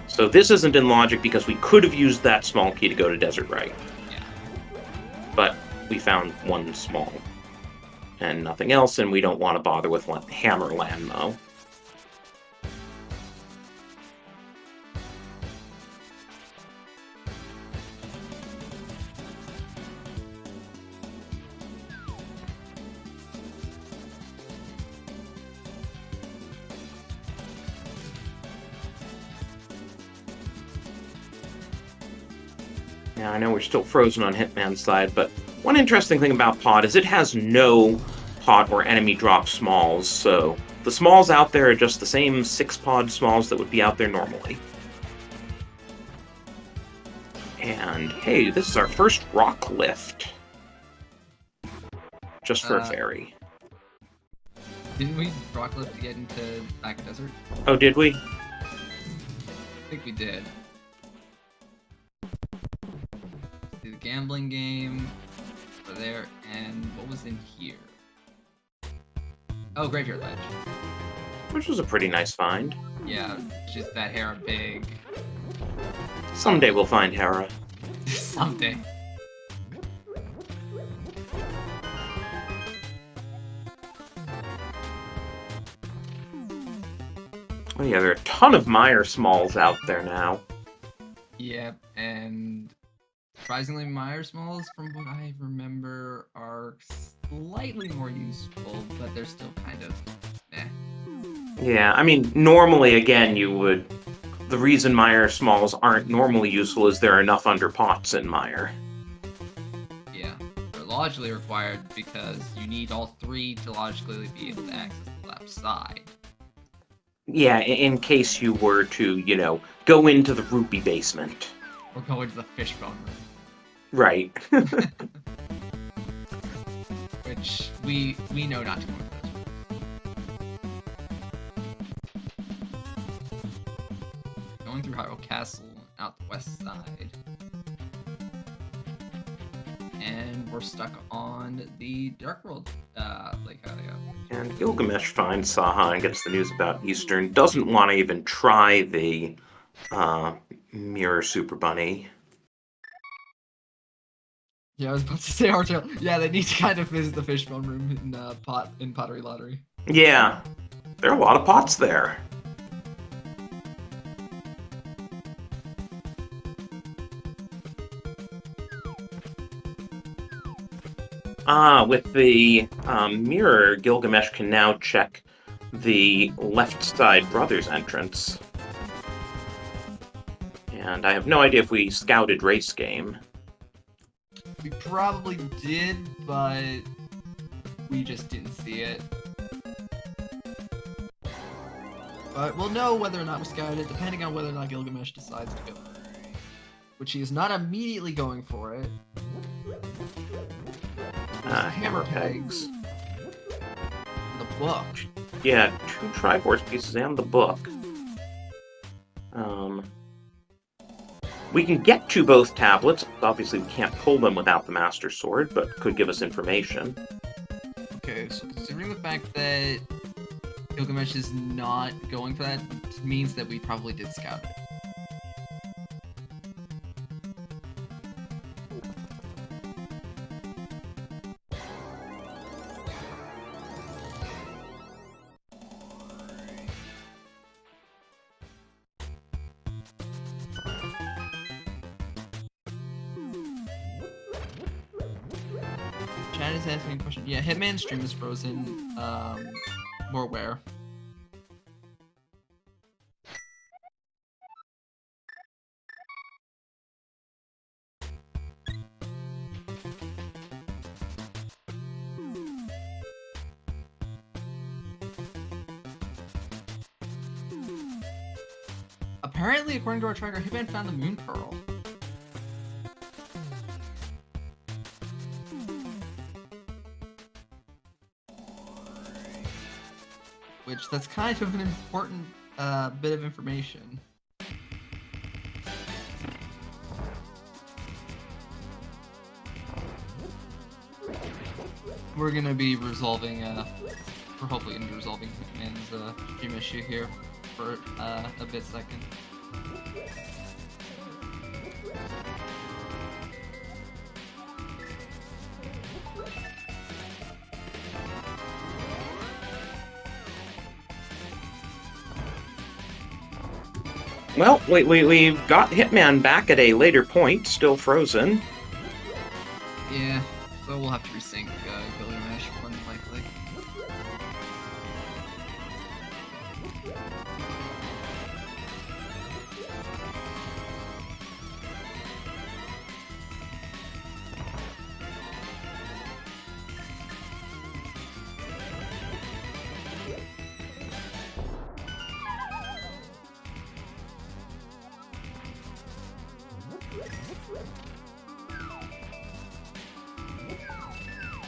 Speaker 1: So this isn't in logic because we could have used that small key to go to Desert Right.
Speaker 2: Yeah.
Speaker 1: But we found 1 small. And nothing else, and we don't want to bother with Hammerland, though. Yeah, I know we're still frozen on Hitman's side, but one interesting thing about Pod is it has no pod or enemy drop smalls, so the smalls out there are just the same 6-pod smalls that would be out there normally. And hey, this is our first rock lift. Just for a fairy.
Speaker 2: Didn't we rock lift to get into Back Desert?
Speaker 1: Oh, did we?
Speaker 2: I think we did. Do the gambling game over there, and what was in here? Oh, Graveyard Ledge.
Speaker 1: Which was a pretty nice find.
Speaker 2: Yeah, just that Hera big.
Speaker 1: Someday we'll find Hera.
Speaker 2: Someday.
Speaker 1: Oh yeah, there are a ton of Meyer Smalls out there now.
Speaker 2: Yep, and surprisingly, Meyer Smalls, from what I remember, are slightly more useful, but they're still kind of eh.
Speaker 1: Yeah, I mean, normally, again, you would... The reason Meyer Smalls aren't normally useful is there are enough underpots in Meyer.
Speaker 2: Yeah, they're logically required because you need all 3 to logically be able to access the left side.
Speaker 1: Yeah, in case you were to, you know, go into the rupee basement.
Speaker 2: Or go into the fishbone room.
Speaker 1: Right.
Speaker 2: Which we know not to go into those rooms. Going through Hyrule Castle out the west side. And we're stuck on the Dark World Lake Hylia.
Speaker 1: And Gilgamesh finds Saha and gets the news about Eastern. Doesn't want to even try the Mirror Super Bunny.
Speaker 2: Yeah, I was about to say Artail. Yeah, they need to kind of visit the fishbone room in Pottery Lottery.
Speaker 1: Yeah, there are a lot of pots there. With the mirror, Gilgamesh can now check the left side brothers entrance. And I have no idea if we scouted race game.
Speaker 2: We probably did, but we just didn't see it. But we'll know whether or not we scouted it, depending on whether or not Gilgamesh decides to go. Which he is not immediately going for it. Hammer pegs. The book.
Speaker 1: Yeah, 2 Triforce pieces and the book. We can get to both tablets. Obviously, we can't pull them without the Master Sword, but could give us information.
Speaker 2: Okay, so considering the fact that Gilgamesh is not going for that, means that we probably did scout it. Chad is asking a question. Yeah, Hitman's stream is frozen. We're aware. Apparently, according to our tracker, Hitman found the Moon Pearl. Which, that's kind of an important bit of information. We're gonna be resolving, we're hopefully gonna be resolving Hitman's stream issue here for a bit second.
Speaker 1: Well, we've got Hitman back at a later point, still frozen.
Speaker 2: Yeah, so we'll have to resync Gilgamesh more than likely.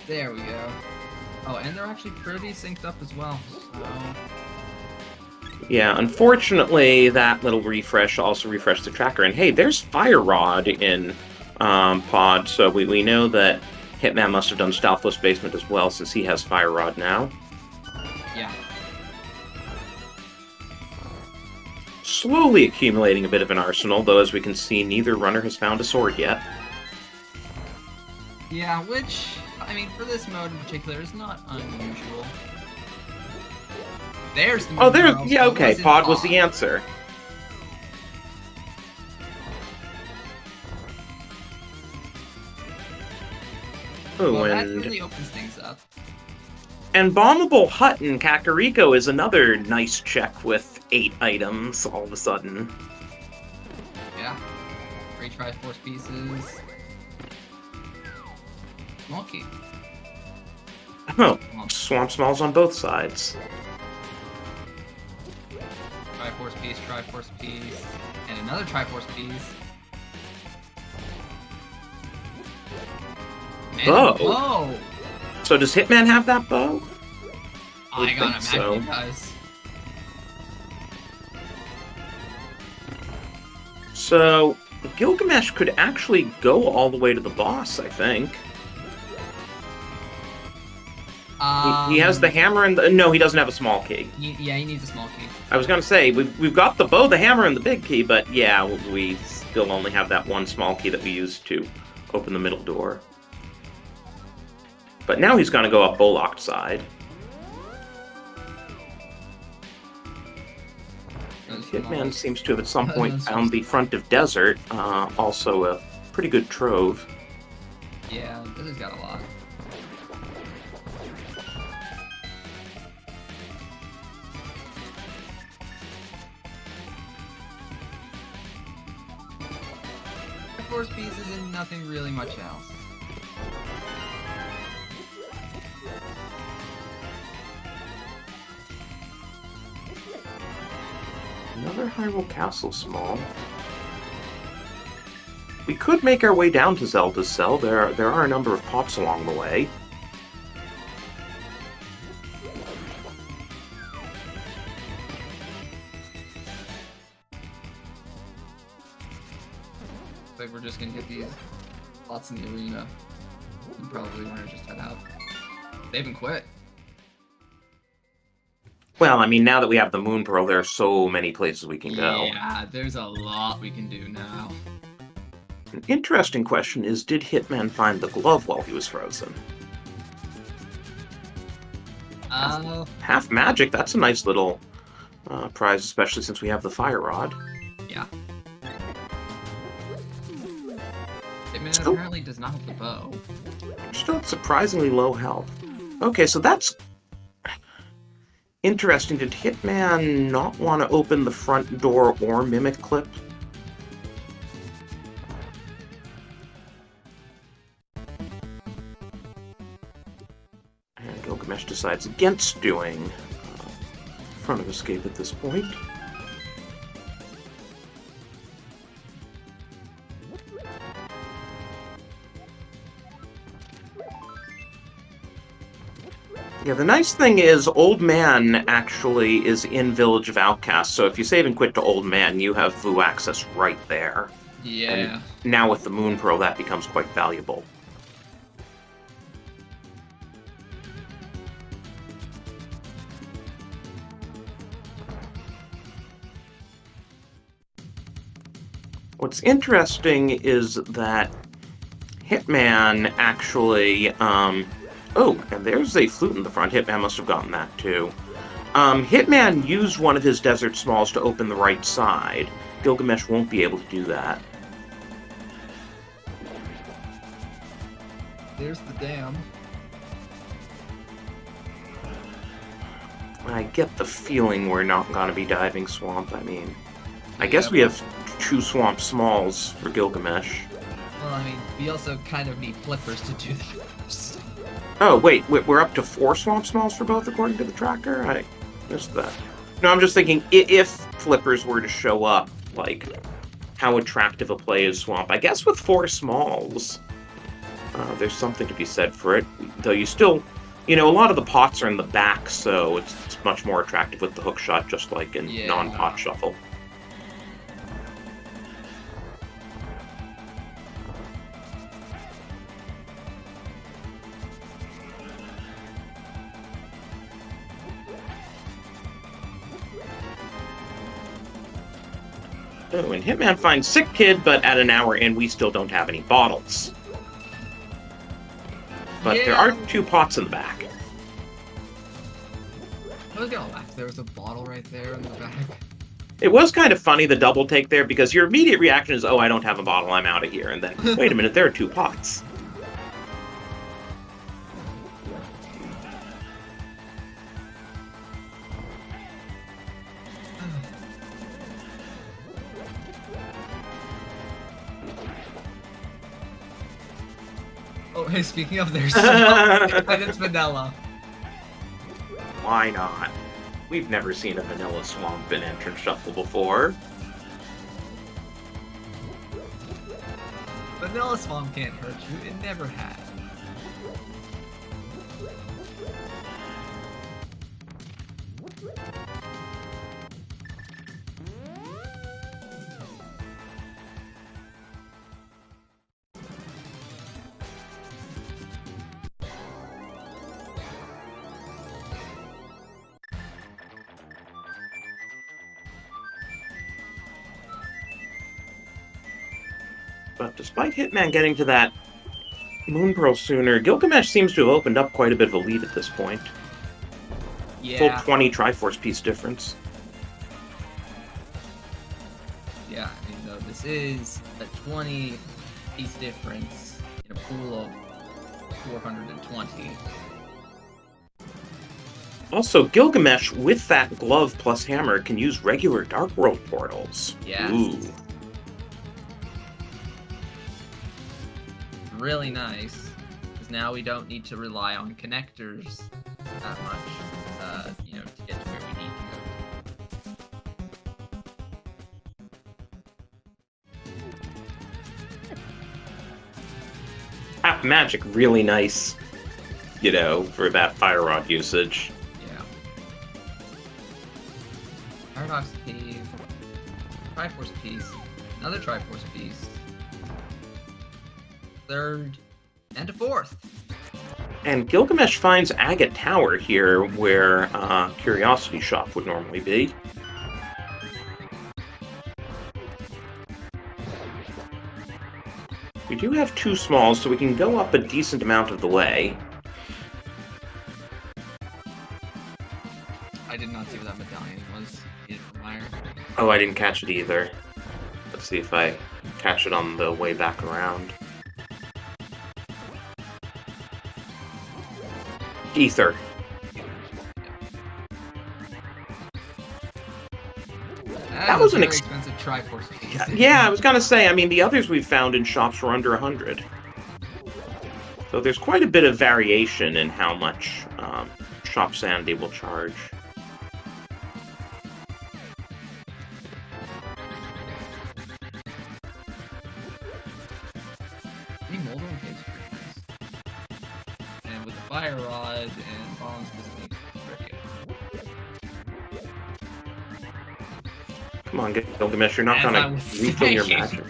Speaker 2: There we go. Oh, and they're actually pretty synced up as well. So...
Speaker 1: Yeah, unfortunately, that little refresh also refreshed the tracker. And hey, there's Fire Rod in Pod, so we know that Hitman must have done Stealthless Basement as well, since he has Fire Rod now.
Speaker 2: Yeah.
Speaker 1: Slowly accumulating a bit of an arsenal, though as we can see, neither runner has found a sword yet.
Speaker 2: Yeah, which, I mean, for this mode in particular, is not unusual. There's the
Speaker 1: Oh, there,
Speaker 2: Moon
Speaker 1: yeah,
Speaker 2: Pearl.
Speaker 1: okay, Pod was the answer. Oh,
Speaker 2: Well, that
Speaker 1: and...
Speaker 2: really opens things up.
Speaker 1: And Bombable Hut in Kakariko is another nice check with 8 items all of a sudden.
Speaker 2: Yeah. 3 Triforce pieces. Small key.
Speaker 1: Oh, Swamp Smalls on both sides.
Speaker 2: Triforce piece, and another Triforce piece. And
Speaker 1: Bow.
Speaker 2: a bow.
Speaker 1: So does Hitman have that bow?
Speaker 2: I gotta imagine
Speaker 1: so.
Speaker 2: he does.
Speaker 1: So Gilgamesh could actually go all the way to the boss, I think. He has the hammer and the... No, he doesn't have a small key.
Speaker 2: Yeah, he needs a small key.
Speaker 1: I was going to say, we've got the bow, the hammer, and the big key, but yeah, we still only have that one small key that we used to open the middle door. But now he's going to go up Bullock's side. Hitman seems to have at some point found the front of Desert, also a pretty good trove.
Speaker 2: Yeah, Desert's got a lot. Force pieces and nothing really much else.
Speaker 1: Another Hyrule Castle small. We could make our way down to Zelda's cell. There are a number of pots along the way.
Speaker 2: Like we're just gonna get these lots in the arena. And probably we're gonna just head out. They haven't quit.
Speaker 1: Well, I mean, now that we have the Moon Pearl, there are so many places we can go.
Speaker 2: Yeah, there's a lot we can do now.
Speaker 1: An interesting question is, did Hitman find the glove while he was frozen? Half magic, that's a nice little prize, especially since we have the Fire Rod.
Speaker 2: Yeah. Hitman
Speaker 1: Still,
Speaker 2: apparently does not have the bow.
Speaker 1: still at surprisingly low health. Okay, so that's interesting. Did Hitman not want to open the front door or Mimic Clip? And Gilgamesh decides against doing front of escape at this point. Yeah, the nice thing is Old Man actually is in Village of Outcasts, so if you save and quit to Old Man, you have VU access right there.
Speaker 2: Yeah.
Speaker 1: And now with the Moon Pearl, that becomes quite valuable. What's interesting is that Hitman actually, oh, and there's a flute in the front. Hitman must have gotten that too. Hitman used one of his Desert Smalls to open the right side. Gilgamesh won't be able to do that.
Speaker 2: There's the dam.
Speaker 1: I get the feeling we're not going to be diving Swamp. I mean, I guess we have 2 Swamp Smalls for Gilgamesh.
Speaker 2: Well, I mean, we also kind of need flippers to do that first.
Speaker 1: Oh, wait, we're up to 4 Swamp Smalls for both according to the tracker? I missed that. No, I'm just thinking, if flippers were to show up, like, how attractive a play is Swamp? I guess with 4 Smalls, there's something to be said for it. Though you still, a lot of the pots are in the back, so it's much more attractive with the hook shot, just like in non-pot shuffle. Oh, and Hitman finds Sick Kid, but at an hour in, we still don't have any bottles. But there are 2 pots in the back.
Speaker 2: I was gonna laugh. There was a bottle right there in the back.
Speaker 1: It was kind of funny, the double take there, because your immediate reaction is, oh, I don't have a bottle, I'm out of here. And then, wait a minute, there are 2 pots.
Speaker 2: Oh, hey, speaking of, there's and it's vanilla.
Speaker 1: Why not? We've never seen a vanilla swamp in Entrance Shuffle before.
Speaker 2: Vanilla Swamp can't hurt you. It never has.
Speaker 1: But despite Hitman getting to that Moon Pearl sooner, Gilgamesh seems to have opened up quite a bit of a lead at this point.
Speaker 2: Yeah.
Speaker 1: Full 20 Triforce piece difference.
Speaker 2: Yeah, I mean, though, this is a 20 piece difference in a pool of 420.
Speaker 1: Also, Gilgamesh, with that glove plus hammer, can use regular Dark World portals.
Speaker 2: Yes.
Speaker 1: Ooh.
Speaker 2: Really nice, because now we don't need to rely on connectors that much, to get to where we need to go.
Speaker 1: Tap Magic, really nice, for that Fire Rod usage.
Speaker 2: Yeah. Paradox Cave, Triforce piece, another Triforce piece. Third, and a fourth.
Speaker 1: And Gilgamesh finds Agate Tower here, where Curiosity Shop would normally be. We do have 2 smalls, so we can go up a decent amount of the way.
Speaker 2: I did not see where that medallion was.
Speaker 1: Oh, I didn't catch it either. Let's see if I catch it on the way back around. Ether.
Speaker 2: That
Speaker 1: That
Speaker 2: is
Speaker 1: was
Speaker 2: a
Speaker 1: an
Speaker 2: very expensive Triforce piece.
Speaker 1: Yeah, I was gonna say, I mean, the others we've found in shops were under 100. So there's quite a bit of variation in how much Shop Sanity will charge.
Speaker 2: I think Moldorm Cave's pretty nice. And with the Fire Rod and Bombs, this makes it pretty good.
Speaker 1: Come on, Gilgamesh, you're not
Speaker 2: As I
Speaker 1: gonna
Speaker 2: was
Speaker 1: refill your
Speaker 2: saying.
Speaker 1: magic.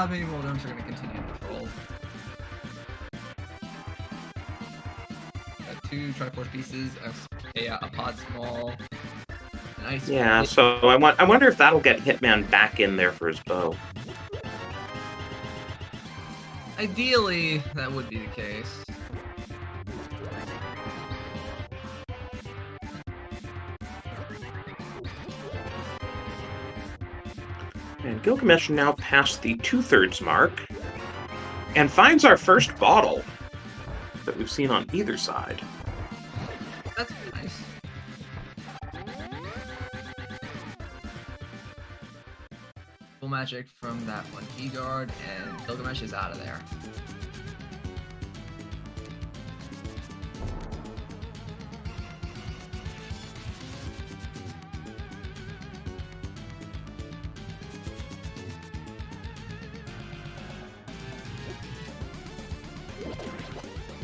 Speaker 2: Maybe Moldorms are gonna continue to troll. Got 2 Triforce pieces, a pod small, an ice.
Speaker 1: Yeah, so I wonder if that'll get Hitman back in there for his bow.
Speaker 2: Ideally, that would be the case.
Speaker 1: And Gilgamesh now passed the 2/3 mark and finds our first bottle that we've seen on either side.
Speaker 2: That's nice. Full magic from that one key guard, and Gilgamesh is out of there.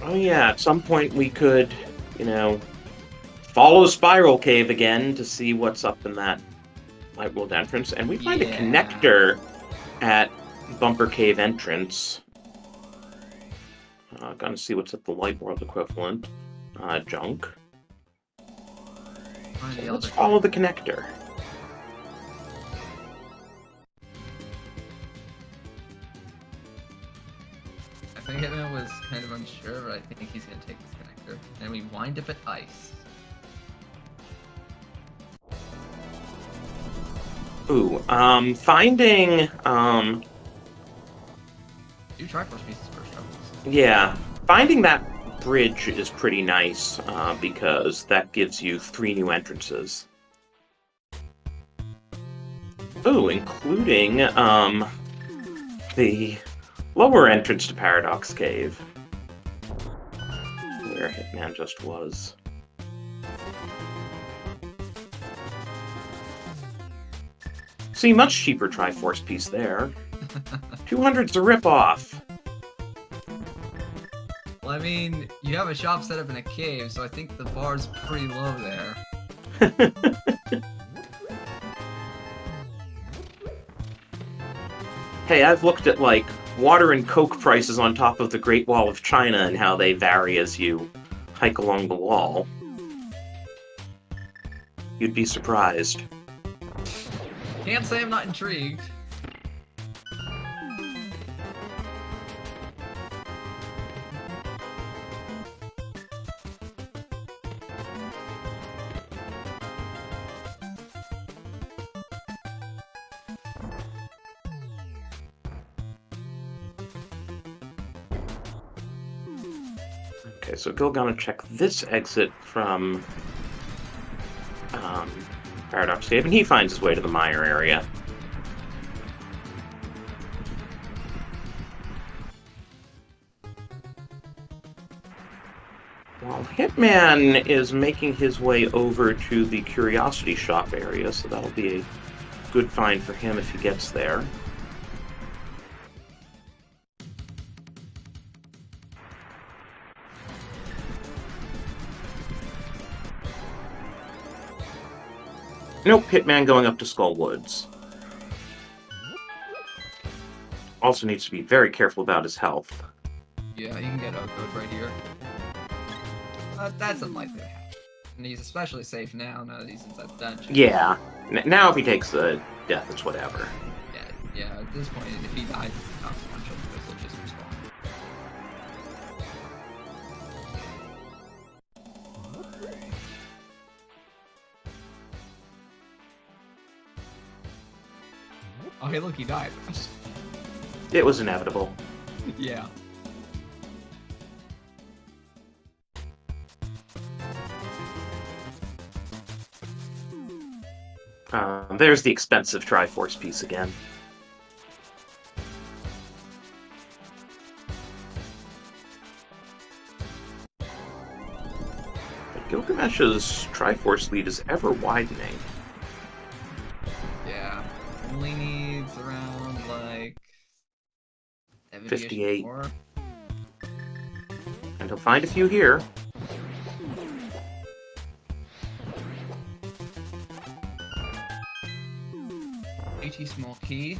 Speaker 1: Oh yeah, at some point we could, follow Spiral Cave again to see what's up in that Light World entrance, and we find a connector at Bumper Cave entrance. Gonna see what's at the Light World equivalent. Junk. So let's follow the connector.
Speaker 2: I think Hitman was kind of unsure, but I think he's gonna take this connector. And we wind up at ice.
Speaker 1: Ooh, finding,
Speaker 2: 2 Triforce pieces first, Triforce.
Speaker 1: yeah, finding that bridge is pretty nice, because that gives you 3 new entrances. Ooh, including, the lower entrance to Paradox Cave, where Hitman just was. See, much cheaper Triforce piece there. 200's a ripoff.
Speaker 2: Well, I mean, you have a shop set up in a cave, so I think the bar's pretty low there.
Speaker 1: Hey, I've looked at, like, water and Coke prices on top of the Great Wall of China and how they vary as you hike along the wall. You'd be surprised.
Speaker 2: Can't say I'm not intrigued.
Speaker 1: Okay, so Gil gonna check this exit from Paradox Cave, and he finds his way to the mire area. While Hitman is making his way over to the Curiosity Shop area, so that'll be a good find for him if he gets there. Nope, Hitman going up to Skull Woods. Also needs to be very careful about his health.
Speaker 2: Yeah, you can get a good right here. That's unlikely to happen. And he's especially safe now that he's inside the dungeon.
Speaker 1: Yeah. Now if he takes a death, it's whatever.
Speaker 2: Yeah, at this point, if he dies, it's a consequential because he'll just respawn. Oh, hey, look, he died.
Speaker 1: It was inevitable.
Speaker 2: Yeah.
Speaker 1: There's the expensive Triforce piece again. But Gilgamesh's Triforce lead is ever widening.
Speaker 2: Yeah. Only needs around like
Speaker 1: 58.
Speaker 2: more.
Speaker 1: And he'll find a few here.
Speaker 2: GT small key.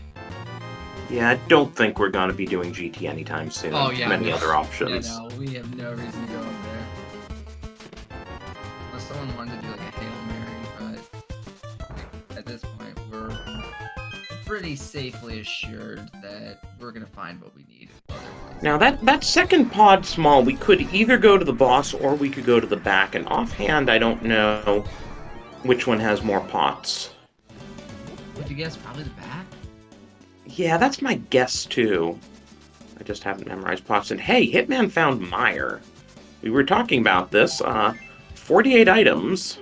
Speaker 1: Yeah, I don't think we're going to be doing GT anytime soon.
Speaker 2: Oh yeah,
Speaker 1: Many
Speaker 2: no.
Speaker 1: other options.
Speaker 2: Yeah, no, we have no reason to go up there. Unless someone wanted to do like a Hail Mary, but at this point we're pretty safely assured that we're gonna find what we need other places.
Speaker 1: Now that second pod small, we could either go to the boss or we could go to the back, and offhand I don't know which one has more pots.
Speaker 2: Would you guess probably the back?
Speaker 1: Yeah, that's my guess too. I just haven't memorized pots. And hey, Hitman found Meyer. We were talking about this. 48 items.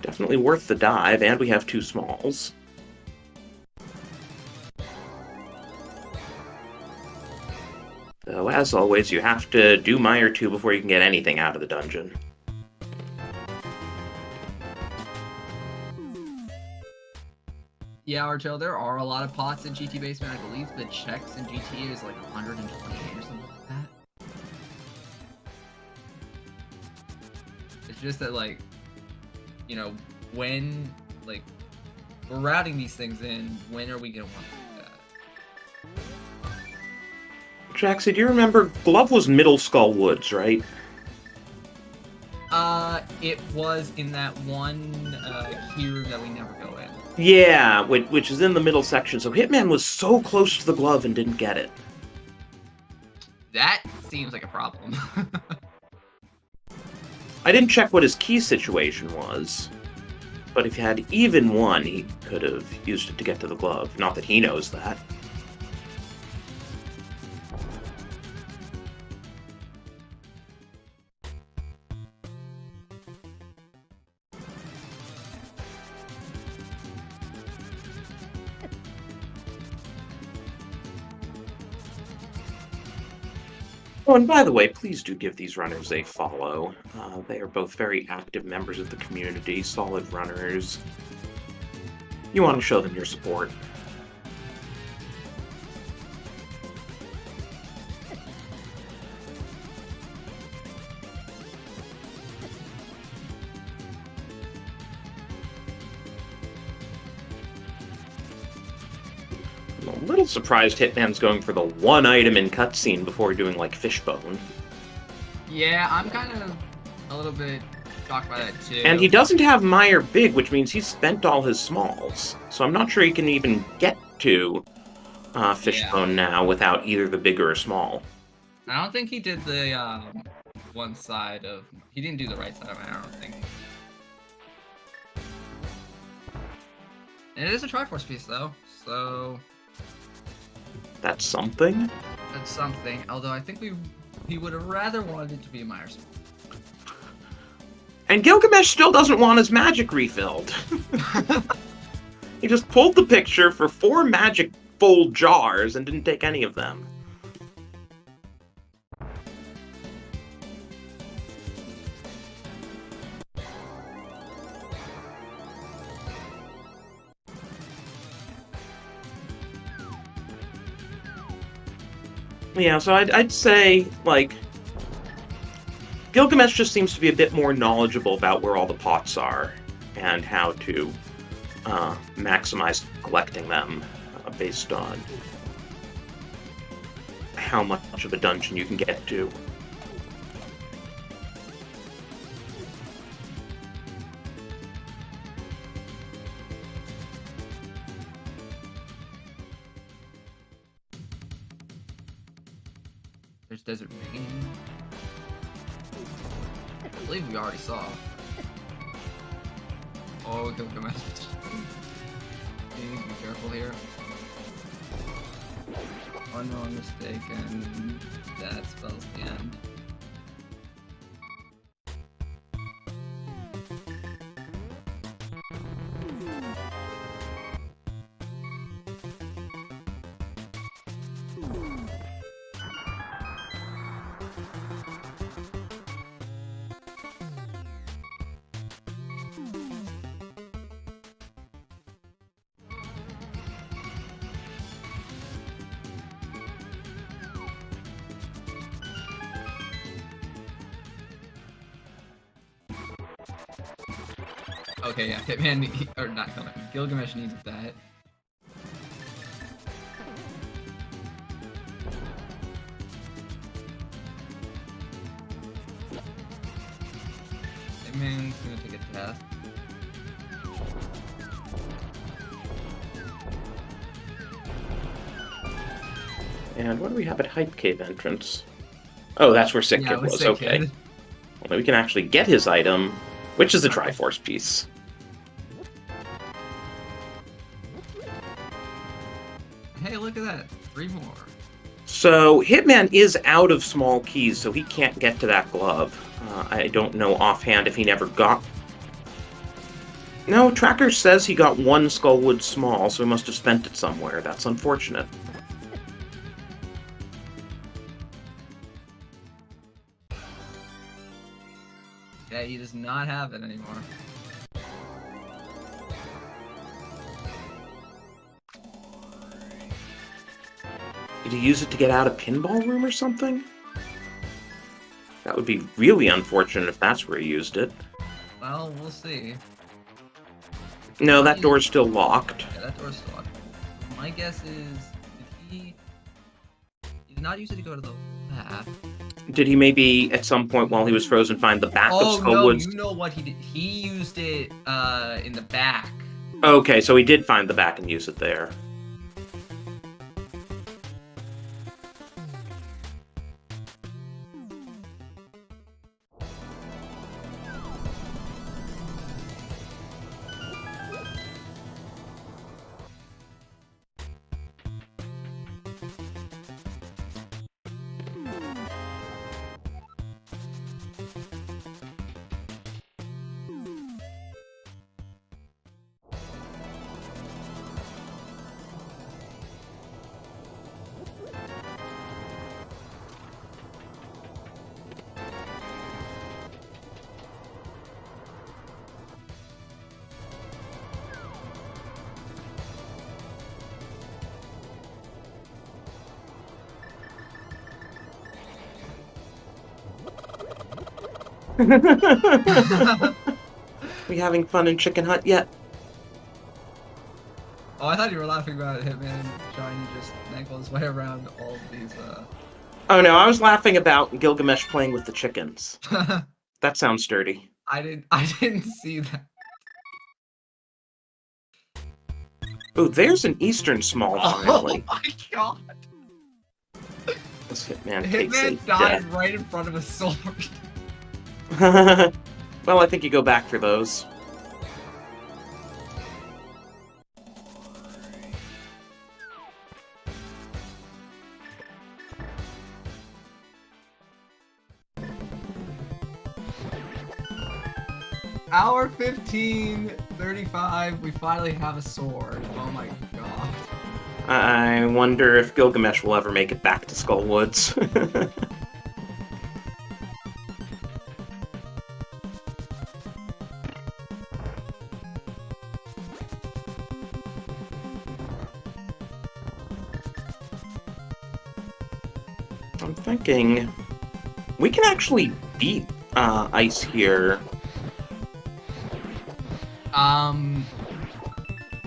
Speaker 1: Definitely worth the dive, and we have 2 smalls. Though, as always, you have to do Meyer 2 before you can get anything out of the dungeon.
Speaker 2: Yeah, Artel, there are a lot of pots in GT Basement. I believe the checks in GT is like 128 or something like that. It's just that, like, you know, when, like, we're routing these things in, when are we going to want to do that?
Speaker 1: Jaxie, do you remember, Glove was Middle Skull Woods, right?
Speaker 2: It was in that one, here that we never go in.
Speaker 1: Yeah, which is in the middle section, so Hitman was so close to the glove and didn't get it.
Speaker 2: That seems like a problem.
Speaker 1: I didn't check what his key situation was, but if he had even one, he could have used it to get to the glove. Not that he knows that. Oh, and by the way, please do give these runners a follow. They are both very active members of the community, solid runners. You want to show them your support. I'm a little surprised Hitman's going for the one item in cutscene before doing, like, Fishbone.
Speaker 2: Yeah, I'm kind of a little bit shocked by that, too.
Speaker 1: And he doesn't have Meyer Big, which means he's spent all his smalls. So I'm not sure he can even get to Fishbone now without either the big or a small.
Speaker 2: I don't think he did the one side of... He didn't do the right side of it, I don't think. And it is a Triforce piece, though, so...
Speaker 1: That's something?
Speaker 2: That's something, although I think he would have rather wanted it to be a Myers.
Speaker 1: And Gilgamesh still doesn't want his magic refilled. He just pulled the picture for 4 magic full jars and didn't take any of them. Yeah, so I'd say, like, Gilgamesh just seems to be a bit more knowledgeable about where all the pots are and how to maximize collecting them based on how much of a dungeon you can get to.
Speaker 2: There's Desert Rain. I believe we already saw. Oh, Gilgamesh. You need to be careful here. One wrong mistake, and that spells the end. Okay, yeah, Hitman, or not Hitman, Gilgamesh needs that. Hitman's gonna take a death.
Speaker 1: And what do we have at Hype Cave entrance? Oh, that's where Sick
Speaker 2: Yeah,
Speaker 1: Kid
Speaker 2: it was
Speaker 1: was.
Speaker 2: Sick
Speaker 1: Okay.
Speaker 2: Kid.
Speaker 1: Well, we can actually get his item, which is a Triforce piece.
Speaker 2: Hey, look at that. 3 more.
Speaker 1: So Hitman is out of small keys, so he can't get to that glove. I don't know offhand if he never got... No, Tracker says he got 1 Skullwood small, so he must have spent it somewhere. That's unfortunate.
Speaker 2: Yeah, he does not have it anymore.
Speaker 1: Did he use it to get out of Pinball Room or something? That would be really unfortunate if that's where he used it.
Speaker 2: Well, we'll see.
Speaker 1: No, that door's still locked.
Speaker 2: Yeah, that door's still locked. My guess is, he did not use it to go to the lab.
Speaker 1: Did he maybe, at some point while he was frozen, find the back of Skullwood's...
Speaker 2: No, you know what he did. He used it in the back.
Speaker 1: Okay, so he did find the back and use it there. We having fun in Chicken Hut yet?
Speaker 2: Oh, I thought you were laughing about Hitman trying to just dangle his way around all of these,
Speaker 1: Oh no, I was laughing about Gilgamesh playing with the chickens. That sounds dirty.
Speaker 2: I didn't see that.
Speaker 1: Oh, there's an Eastern Small finally.
Speaker 2: Oh my god!
Speaker 1: This Hitman takes a
Speaker 2: Hitman died right in front of a sword.
Speaker 1: death. Well, I think you go back for those.
Speaker 2: Hour 15:35. We finally have a sword. Oh my god.
Speaker 1: I wonder if Gilgamesh will ever make it back to Skullwoods. I'm thinking we can actually beat Ice here.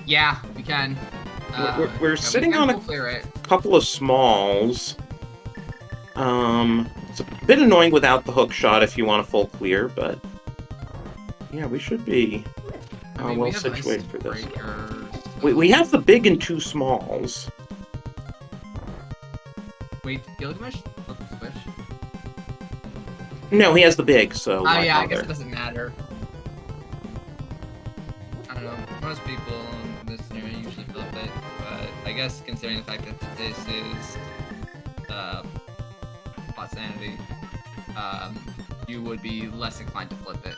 Speaker 2: Yeah, we can.
Speaker 1: We're sitting on a
Speaker 2: clear it.
Speaker 1: couple of smalls. It's a bit annoying without the hook shot if you want a full clear, but yeah, we should be well situated for this. We have the big and 2 smalls.
Speaker 2: Wait, Gilgamesh? Flip the switch?
Speaker 1: No, he has the big, so
Speaker 2: Oh
Speaker 1: why
Speaker 2: yeah, I
Speaker 1: bother?
Speaker 2: guess it doesn't matter. I don't know. most people in this scenario usually flip it, but I guess considering the fact that this is pot sanity, you would be less inclined to flip it.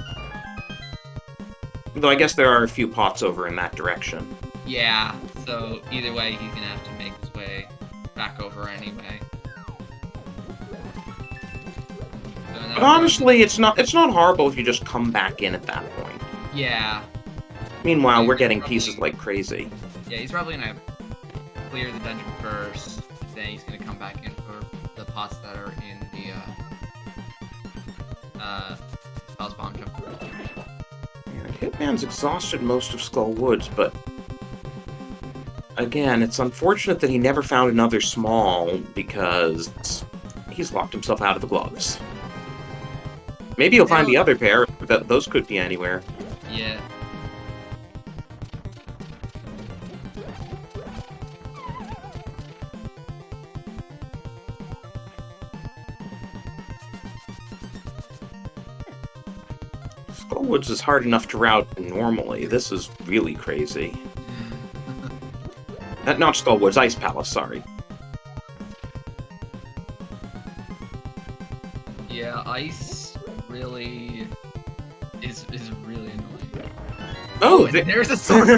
Speaker 1: Though I guess there are a few pots over in that direction.
Speaker 2: Yeah, so either way, he's gonna have to make his way back over anyway. So
Speaker 1: But honestly, it's not horrible if you just come back in at that point.
Speaker 2: yeah.
Speaker 1: Meanwhile,
Speaker 2: Yeah,
Speaker 1: we're getting
Speaker 2: probably-
Speaker 1: pieces like crazy.
Speaker 2: Yeah, he's probably gonna clear the dungeon first, then he's gonna come back in for the pots that are in the Spell's Bomb Jump.
Speaker 1: And Hitman's exhausted most of Skull Woods, but again, it's unfortunate that he never found another small because he's locked himself out of the gloves. Maybe he'll find the other pair, but those could be anywhere.
Speaker 2: Yeah.
Speaker 1: Skullwoods is hard enough to route normally. This is really crazy. Not Skullwoods, Ice Palace, sorry.
Speaker 2: Yeah, ice really is really annoying.
Speaker 1: Oh,
Speaker 2: and there's a sword.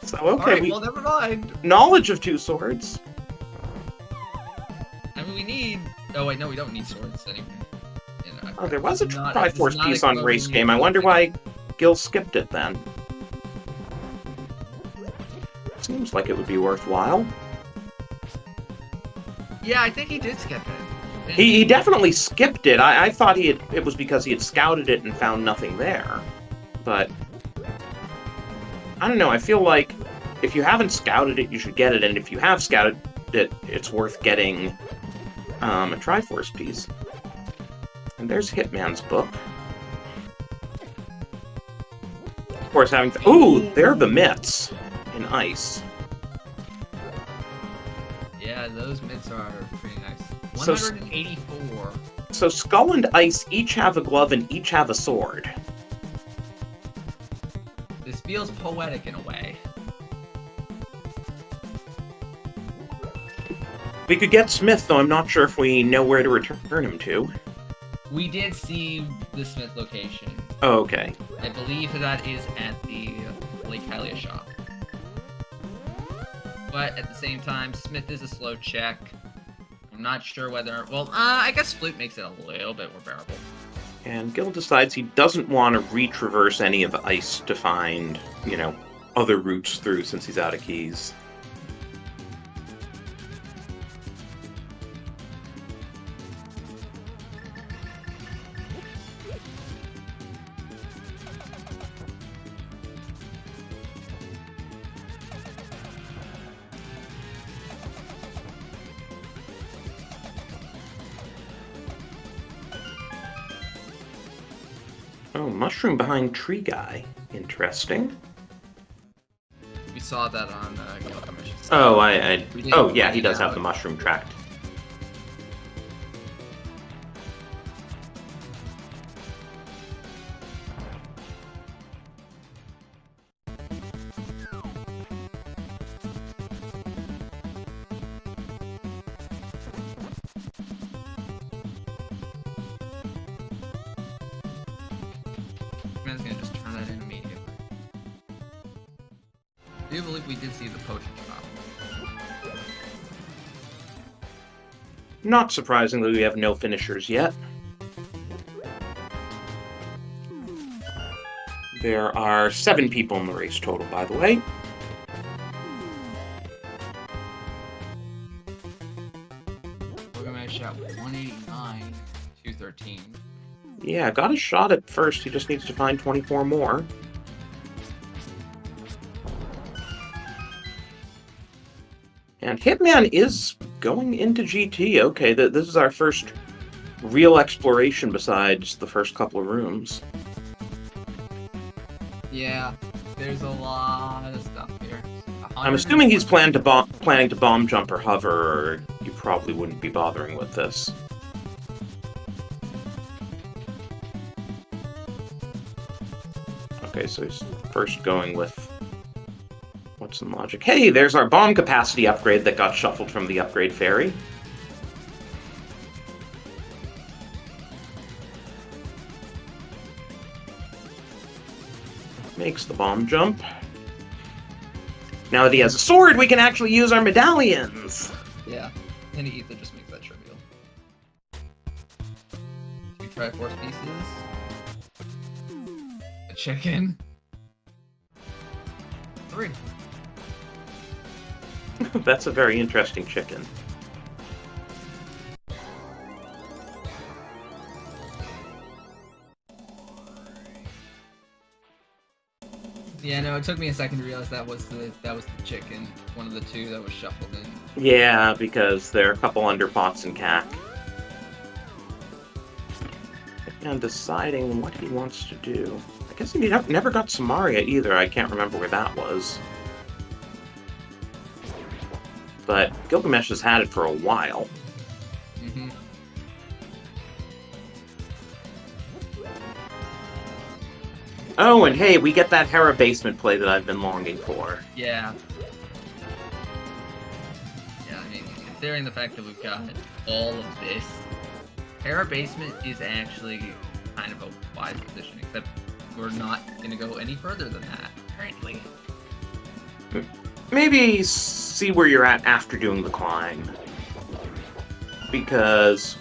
Speaker 1: So, okay,
Speaker 2: Alright, well, never mind.
Speaker 1: knowledge of two swords.
Speaker 2: I mean, we need... Oh, wait, no, we don't need swords anyway. You know,
Speaker 1: Oh, there was a
Speaker 2: it's not-
Speaker 1: Triforce
Speaker 2: it's not
Speaker 1: piece on
Speaker 2: equivalent
Speaker 1: Race
Speaker 2: to
Speaker 1: Game. I wonder
Speaker 2: like-
Speaker 1: why Gil skipped it then. Seems like it would be worthwhile.
Speaker 2: Yeah, I think he did skip it.
Speaker 1: He definitely skipped it. I thought it was because he had scouted it and found nothing there. But I don't know, I feel like if you haven't scouted it, you should get it, and if you have scouted it, it's worth getting a Triforce piece. And there's Hitman's book. Of course, having... Ooh, they're the mitts in ice.
Speaker 2: Yeah, those mitts are pretty nice.
Speaker 1: So-
Speaker 2: 184.
Speaker 1: So Skull and Ice each have a glove and each have a sword.
Speaker 2: This feels poetic in a way.
Speaker 1: We could get Smith, though I'm not sure if we know where to return him to.
Speaker 2: We did see the Smith location.
Speaker 1: Oh, okay.
Speaker 2: I believe that is at the Lake Hylia shop. But at the same time, Smith is a slow check. I'm not sure whether... Well, I guess Flute makes it a little bit more bearable.
Speaker 1: And Gil decides he doesn't want to retraverse any of the ice to find, other routes through since he's out of keys. Oh, mushroom behind tree guy. Interesting.
Speaker 2: We saw that on Gilgamesh.
Speaker 1: Oh,
Speaker 2: We didn't
Speaker 1: oh yeah, he
Speaker 2: find
Speaker 1: does have
Speaker 2: out.
Speaker 1: the mushroom tracked.
Speaker 2: Man's gonna just turn that in immediately. I do believe we did see the potion shop.
Speaker 1: Not surprisingly, we have no finishers yet. There are 7 people in the race total, by the way.
Speaker 2: Gilgamesh at 189, 213.
Speaker 1: Yeah, got a shot at first. He just needs to find 24 more. And Hitman is going into GT. Okay, this is our first real exploration besides the first couple of rooms.
Speaker 2: Yeah, there's a lot of stuff here.
Speaker 1: I'm assuming he's planning to bomb jump or hover, or you probably wouldn't be bothering with this. Okay, so he's first going with... What's in logic? Hey, there's our bomb capacity upgrade that got shuffled from the upgrade fairy. Makes the bomb jump. Now that he has a sword, we can actually use our medallions!
Speaker 2: Yeah, any ether just makes that trivial. 2 Triforce pieces. A chicken. 3.
Speaker 1: That's a very interesting chicken.
Speaker 2: Yeah, no, it took me a second to realize that was the chicken, one of the 2 that was shuffled in.
Speaker 1: Yeah, because there are a couple underpots in CAC. And deciding what he wants to do. I guess he never got Samaria either. I can't remember where that was. But Gilgamesh has had it for a while.
Speaker 2: Mm-hmm.
Speaker 1: Oh, and hey, we get that Hera basement play that I've been longing for.
Speaker 2: Yeah. Yeah, I mean, considering the fact that we've got all of this, Hera basement is actually kind of a wise position, except we're not going to go any further than that, apparently.
Speaker 1: Maybe see where you're at after doing the climb. Because,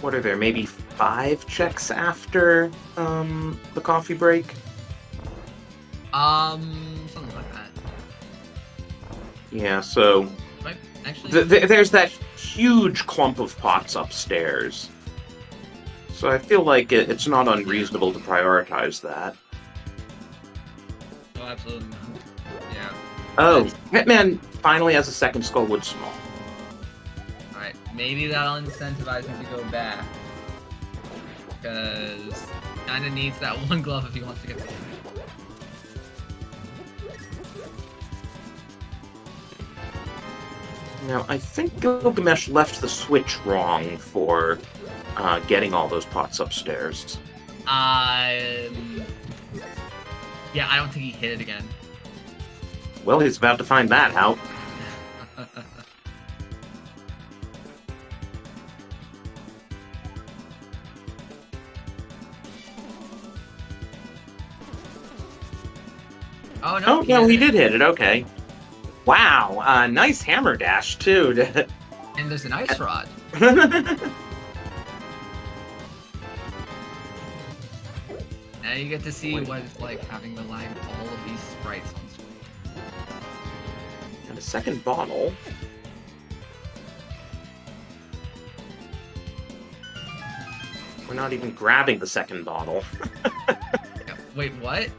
Speaker 1: what are there, maybe 5 checks after the coffee break?
Speaker 2: Something like that.
Speaker 1: Yeah, so
Speaker 2: Right, actually...
Speaker 1: there's that huge clump of pots upstairs. So I feel like it's not unreasonable to prioritize that.
Speaker 2: Oh, absolutely not. Yeah.
Speaker 1: Oh, Hitman finally has a second Skullwood Small.
Speaker 2: Alright, maybe that'll incentivize him to go back. Because kinda needs that one glove if he wants to get the game.
Speaker 1: Now, I think Gilgamesh left the switch wrong for getting all those pots upstairs.
Speaker 2: Yeah, I don't think he hit it again.
Speaker 1: Well, he's about to find that out.
Speaker 2: Oh, no.
Speaker 1: Oh, no, he did hit it, okay. Wow, nice hammer dash, too.
Speaker 2: And there's an ice rod. Now you get to see what it's like having to line all of these sprites on screen.
Speaker 1: And a second bottle. We're not even grabbing the second bottle.
Speaker 2: Wait, what?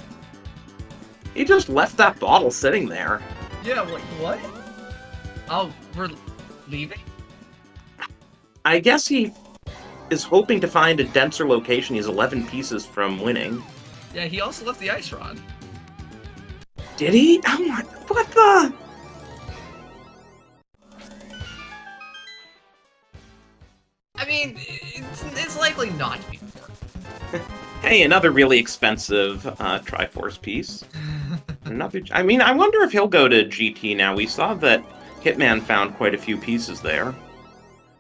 Speaker 1: He just left that bottle sitting there.
Speaker 2: Yeah, wait, what? Oh, we're leaving?
Speaker 1: I guess he is hoping to find a denser location. He's 11 pieces from winning.
Speaker 2: Yeah, he also left the ice rod.
Speaker 1: Did he? Oh my... What the...
Speaker 2: I mean, it's likely not to be important.
Speaker 1: Hey, another really expensive Triforce piece. Another... I mean, I wonder if he'll go to GT now. We saw that Hitman found quite a few pieces there.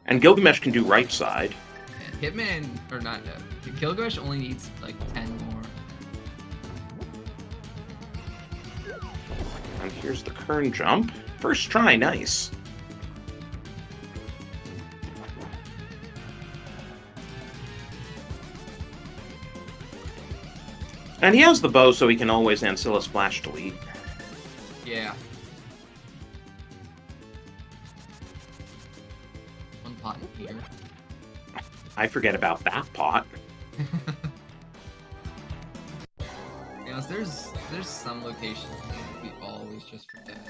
Speaker 1: And Gilgamesh can do right side.
Speaker 2: Yeah, Hitman, or not, Gilgamesh only needs like 10 more.
Speaker 1: And here's the Kern jump. First try, nice. And he has the bow, so he can always Ancilla Splash delete.
Speaker 2: Yeah. One pot in here.
Speaker 1: I forget about that pot.
Speaker 2: You know, there's some locations that we always just forget.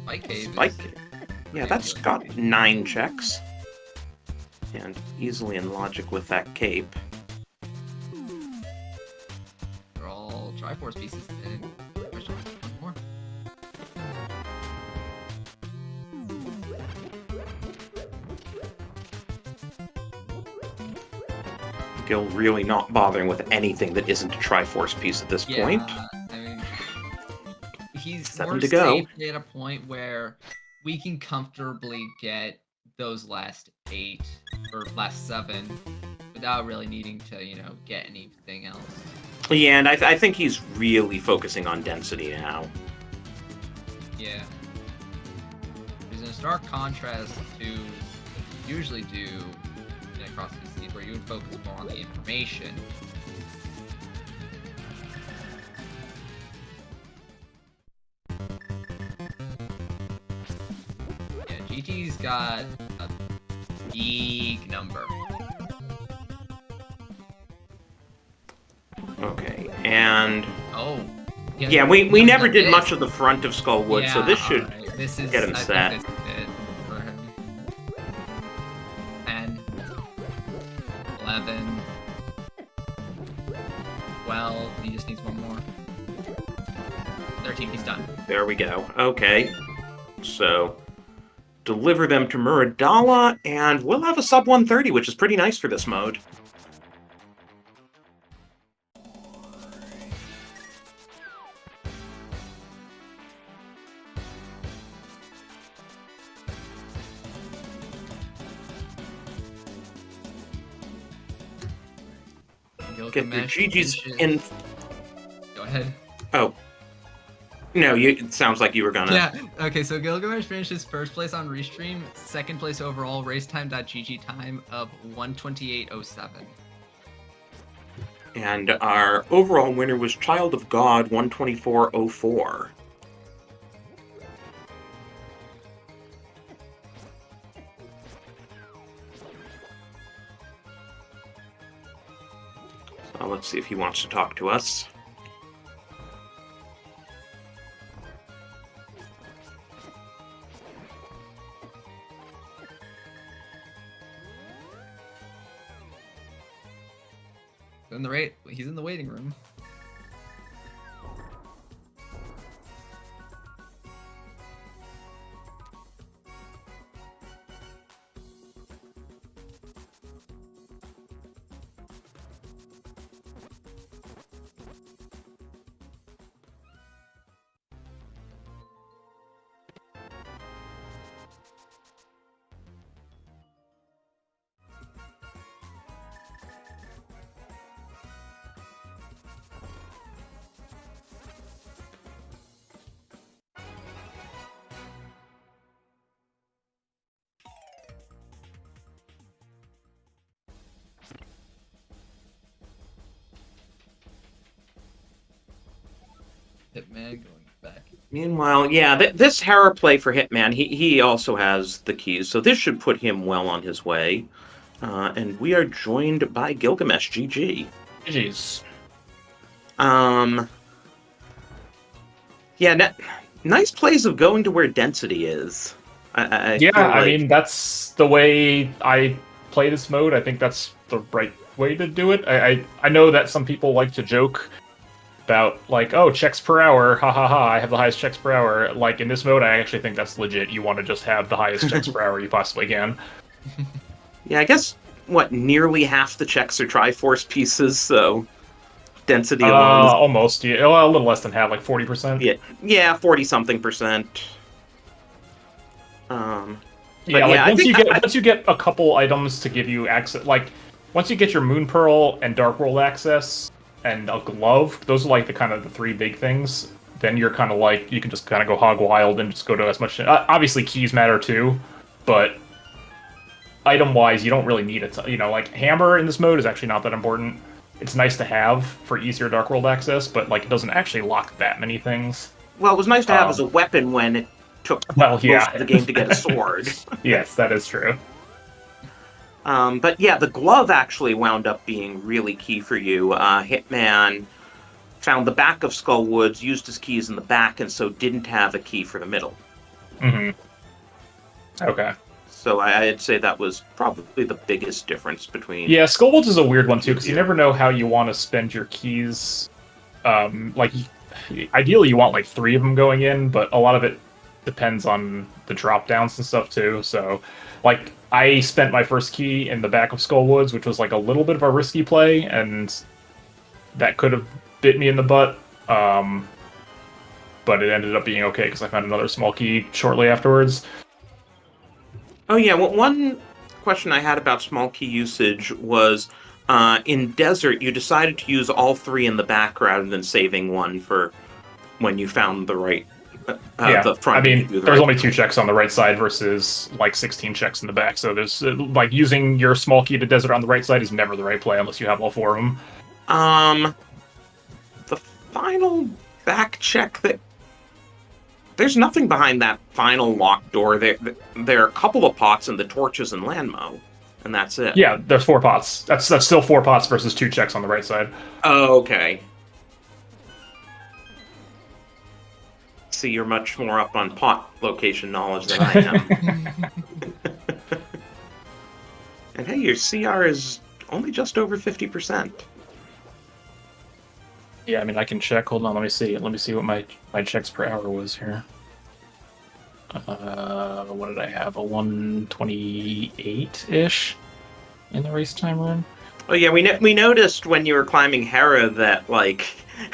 Speaker 2: Spike Cave.
Speaker 1: Spike Cave. Yeah, that's got 9 checks. And easily in logic with that cape.
Speaker 2: They're all Triforce pieces, and question one more.
Speaker 1: Gil really not bothering with anything that isn't a Triforce piece at this point.
Speaker 2: I mean,
Speaker 1: Seven
Speaker 2: we're
Speaker 1: to go.
Speaker 2: safely at a point where we can comfortably get those last 8 or last 7 without really needing to, get anything else.
Speaker 1: Yeah, and I think he's really focusing on density now.
Speaker 2: Yeah. There's a stark contrast to what you usually do in Across the Seas, where you would focus more on the information. Yeah, GT's got a big number.
Speaker 1: Okay, and...
Speaker 2: Oh.
Speaker 1: Yeah, we never did much of the front of Skullwood,
Speaker 2: yeah,
Speaker 1: so this should
Speaker 2: right.
Speaker 1: get him set.
Speaker 2: This is it for him. 10, 11, 12, he just needs one more. 13, he's done.
Speaker 1: There we go. Okay, so deliver them to Muradala, and we'll have a sub 130, which is pretty nice for this mode. Get the GG's in.
Speaker 2: Go ahead.
Speaker 1: Oh. No, it sounds like you were gonna.
Speaker 2: Yeah, okay, so Gilgamesh finishes first place on Restream, second place overall, racetime.gg time of 128.07.
Speaker 1: And our overall winner was Child of God 124.04. Let's see if he wants to talk to us.
Speaker 2: He's in the waiting room. Hitman going back.
Speaker 1: Meanwhile, yeah, this Hera play for Hitman, he also has the keys, so this should put him well on his way. And we are joined by Gilgamesh, GG.
Speaker 3: GG's.
Speaker 1: Yeah, nice plays of going to where density is.
Speaker 3: I mean, that's the way I play this mode. I think that's the right way to do it. I know that some people like to joke about, like, oh, checks per hour, ha ha ha, I have the highest checks per hour. Like, in this mode, I actually think that's legit. You want to just have the highest checks per hour you possibly can.
Speaker 1: Yeah, I guess, nearly half the checks are Triforce pieces, so density alone is...
Speaker 3: Almost, yeah. Well, a little less than half, like 40%.
Speaker 1: Yeah, 40-something%.
Speaker 3: Once you get a couple items to give you access, like, once you get your Moon Pearl and Dark World access, and a glove, those are like the 3 big things, then you're kind of like, you can just kind of go hog wild and just go to as much... obviously, keys matter too, but item-wise, you don't really need it. Like, Hammer in this mode is actually not that important. It's nice to have for easier Dark World access, but, like, it doesn't actually lock that many things.
Speaker 1: Well, it was nice to have as a weapon when it took most of the game to get a sword.
Speaker 3: Yes, that is true.
Speaker 1: But yeah, the glove actually wound up being really key for you. Hitman found the back of Skullwoods, used his keys in the back, and so didn't have a key for the middle.
Speaker 3: Mm-hmm. Okay.
Speaker 1: So I'd say that was probably the biggest difference between...
Speaker 3: Yeah, Skullwoods is a weird one, too, because you never know how you want to spend your keys. Ideally you want, 3 of them going in, but a lot of it depends on the drop-downs and stuff, too. So, I spent my first key in the back of Skullwoods, which was like a little bit of a risky play, and that could have bit me in the butt. But it ended up being okay because I found another small key shortly afterwards.
Speaker 1: Oh yeah, well, one question I had about small key usage was in Desert, you decided to use all three in the back rather than saving one for when you found the right. The front.
Speaker 3: I mean,
Speaker 1: there's
Speaker 3: right only 2 checks on the right side versus like 16 checks in the back. So there's like using your small key to Desert on the right side is never the right play unless you have all 4 of them.
Speaker 1: The final back check that. There's nothing behind that final locked door. There are a couple of pots and the torches and landmo, and that's it.
Speaker 3: Yeah, there's 4 pots. That's still 4 pots versus 2 checks on the right side.
Speaker 1: Oh, okay. See, you're much more up on pot location knowledge than I am. And hey, your CR is only just over 50%.
Speaker 3: Yeah, I mean, I can check. Hold on, let me see. Let me see what my checks per hour was here. What did I have? A 128-ish in the race time run?
Speaker 1: Oh yeah, we noticed when you were climbing Hera that, like,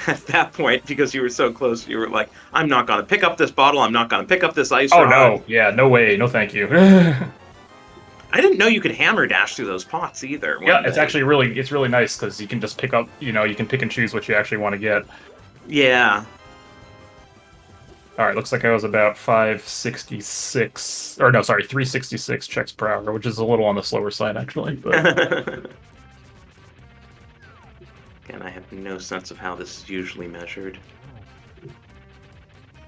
Speaker 1: at that point, because you were so close, you were like, I'm not going to pick up this bottle, I'm not going to pick up this ice rod.
Speaker 3: No. Yeah, no way. No thank you.
Speaker 1: I didn't know you could hammer dash through those pots either.
Speaker 3: Yeah, it's actually really nice because you can just pick up, you can pick and choose what you actually want to get.
Speaker 1: Yeah.
Speaker 3: Alright, looks like I was about 366 checks per hour, which is a little on the slower side, actually. But...
Speaker 1: Again, I have no sense of how this is usually measured.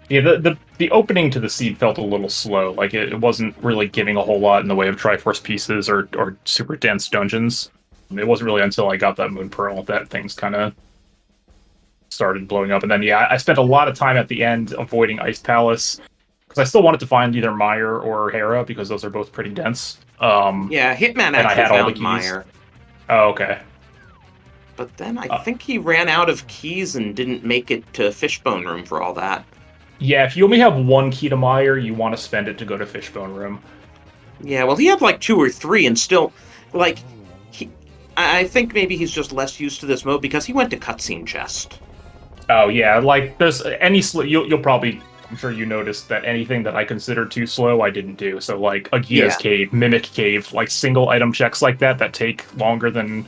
Speaker 3: Yeah, the opening to the seed felt a little slow. Like, it wasn't really giving a whole lot in the way of Triforce pieces or super dense dungeons. It wasn't really until I got that Moon Pearl that things kind of started blowing up. And then, yeah, I spent a lot of time at the end avoiding Ice Palace, because I still wanted to find either Meyer or Hera, because those are both pretty dense.
Speaker 1: Yeah, Hitman actually found Meyer.
Speaker 3: Oh, okay.
Speaker 1: But then I think he ran out of keys and didn't make it to Fishbone Room for all that.
Speaker 3: Yeah, if you only have 1 key to Meyer, you want to spend it to go to Fishbone Room.
Speaker 1: Yeah, well, he had like 2 or 3, and still, like, I think maybe he's just less used to this mode because he went to Cutscene Chest.
Speaker 3: Oh yeah, like there's any you'll probably, I'm sure you noticed that anything that I consider too slow, I didn't do. So like Agia's Cave, Mimic Cave, like single item checks like that take longer than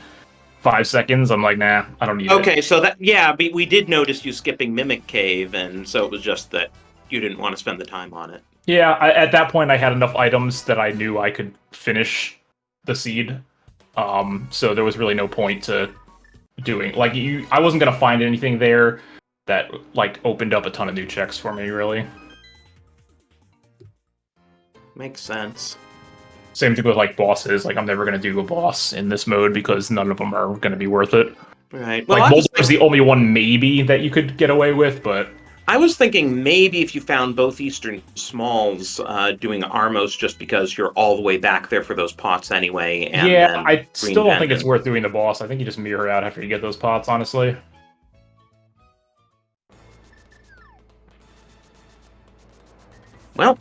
Speaker 3: 5 seconds. I'm like, nah, I don't need it.
Speaker 1: Okay, so we did notice you skipping Mimic Cave, and so it was just that you didn't want to spend the time on it.
Speaker 3: Yeah, at that point I had enough items that I knew I could finish the seed. So there was really no point to doing, like, I wasn't gonna find anything there that like opened up a ton of new checks for me, really.
Speaker 1: Makes sense.
Speaker 3: Same thing with like bosses. Like, I'm never gonna do a boss in this mode because none of them are gonna be worth it.
Speaker 1: Right. Well,
Speaker 3: like Moldar is the only one maybe that you could get away with, but
Speaker 1: I was thinking maybe if you found both Eastern Smalls doing Armos, just because you're all the way back there for those pots anyway. And
Speaker 3: yeah, I still don't think it's worth doing the boss. I think you just mirror out after you get those pots, honestly.
Speaker 1: Well,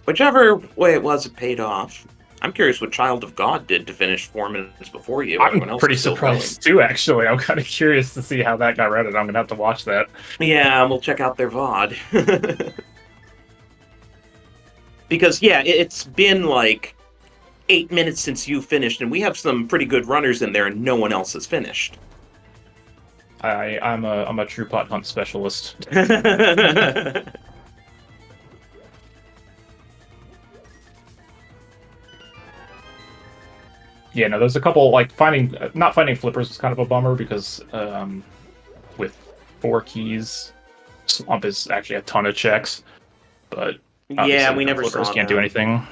Speaker 1: whichever way it was, it paid off. I'm curious what Child of God did to finish 4 minutes before you.
Speaker 3: I'm pretty surprised too, actually. I'm kind of curious to see how that got rendered. I'm gonna have to watch that.
Speaker 1: Yeah, we'll check out their VOD. Because, yeah, it's been like 8 minutes since you finished, and we have some pretty good runners in there, and no one else has finished.
Speaker 3: I'm a true pot hunt specialist. Yeah, no, there's a couple, like, not finding flippers was kind of a bummer because with 4 keys, Swamp is actually a ton of checks, but
Speaker 1: yeah, we never
Speaker 3: flippers
Speaker 1: saw
Speaker 3: can't do anything.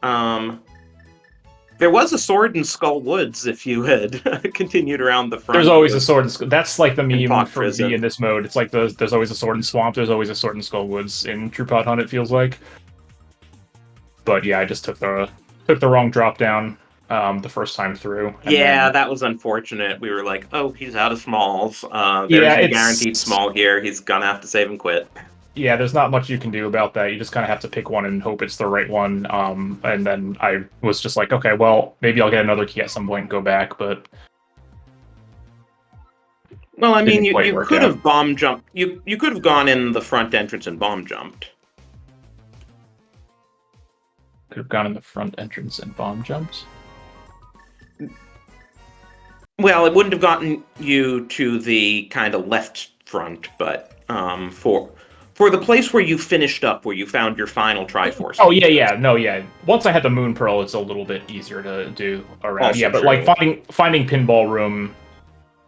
Speaker 1: There was a sword in Skull Woods if you had continued around the front.
Speaker 3: There's always a sword in that's like the meme for
Speaker 1: Prison.
Speaker 3: me in this mode. It's like there's always a sword in Swamp, there's always a sword in Skull Woods in True Pot Hunt, it feels like. But yeah, I just took the wrong drop down the first time through.
Speaker 1: Yeah, that was unfortunate. We were like, oh, he's out of smalls. There's a guaranteed small gear. He's gonna have to save and quit.
Speaker 3: Yeah, there's not much you can do about that. You just kind of have to pick one and hope it's the right one. And then I was just like, okay, well, maybe I'll get another key at some point and go back, but
Speaker 1: Well, I mean,
Speaker 3: didn't quite
Speaker 1: you
Speaker 3: work
Speaker 1: could
Speaker 3: out.
Speaker 1: have bomb jumped. You could have gone in the front entrance and bomb jumped.
Speaker 3: Could have gone in the front entrance and bomb jumps.
Speaker 1: Well, it wouldn't have gotten you to the kind of left front, but for the place where you finished up, where you found your final Triforce.
Speaker 3: Oh yeah. No, yeah. Once I had the Moon Pearl, it's a little bit easier to do around.
Speaker 1: Also
Speaker 3: Yeah, but
Speaker 1: true.
Speaker 3: like finding Pinball Room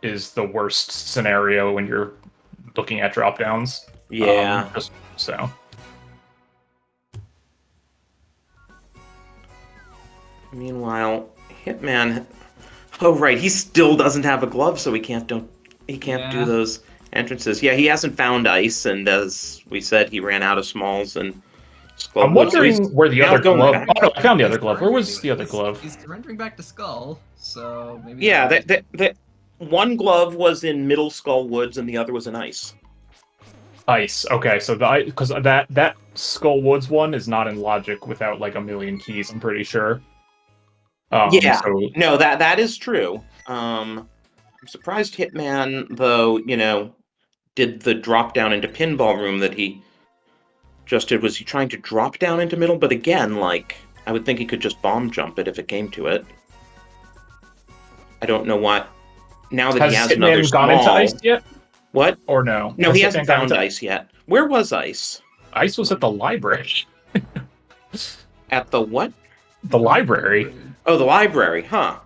Speaker 3: is the worst scenario when you're looking at drop downs.
Speaker 1: Yeah.
Speaker 3: So.
Speaker 1: Meanwhile, Hitman. Oh right, he still doesn't have a glove, so he can't do those entrances. Yeah, he hasn't found ice, and as we said, he ran out of smalls and Skull.
Speaker 3: I'm wondering where the other glove.
Speaker 1: Back.
Speaker 3: Oh no, I found the other glove. Where was the other glove?
Speaker 2: He's surrendering back to Skull, so maybe.
Speaker 1: Yeah, that one glove was in Middle Skull Woods, and the other was in ice.
Speaker 3: Ice. Okay, so because that Skull Woods one is not in Logic without like a million keys. I'm pretty sure.
Speaker 1: Yeah.
Speaker 3: So...
Speaker 1: No, that is true. I'm surprised Hitman, though, did the drop down into Pinball Room that he just did. Was he trying to drop down into Middle? But again, like, I would think he could just bomb jump it if it came to it. I don't know what. Now that he has another small...
Speaker 3: gone into ice yet?
Speaker 1: What?
Speaker 3: Or no?
Speaker 1: No, he hasn't found ice yet. Where was ice?
Speaker 3: Ice was at the library.
Speaker 1: At the what?
Speaker 3: The library.
Speaker 1: Oh, the library, huh?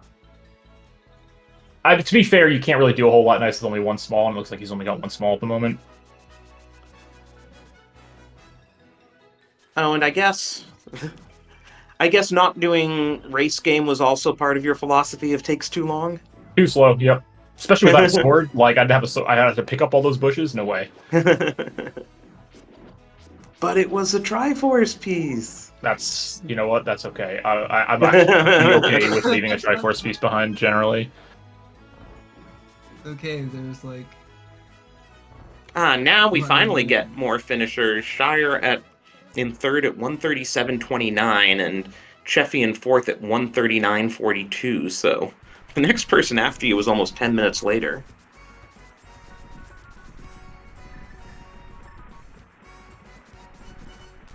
Speaker 3: To be fair, you can't really do a whole lot in ice with only one small, and it looks like he's only got one small at the moment.
Speaker 1: Oh, and I guess not doing race game was also part of your philosophy of takes too long?
Speaker 3: Too slow, yep. Especially without a sword. Like, I'd have to pick up all those bushes? No way.
Speaker 1: But it was a Triforce piece.
Speaker 3: That's, you know what, that's okay. I'm actually okay with leaving a Triforce piece behind, generally.
Speaker 2: Okay, there's like...
Speaker 1: Now we finally get more finishers. Shire in third at 137.29, and Cheffy in fourth at 139.42, so the next person after you was almost 10 minutes later.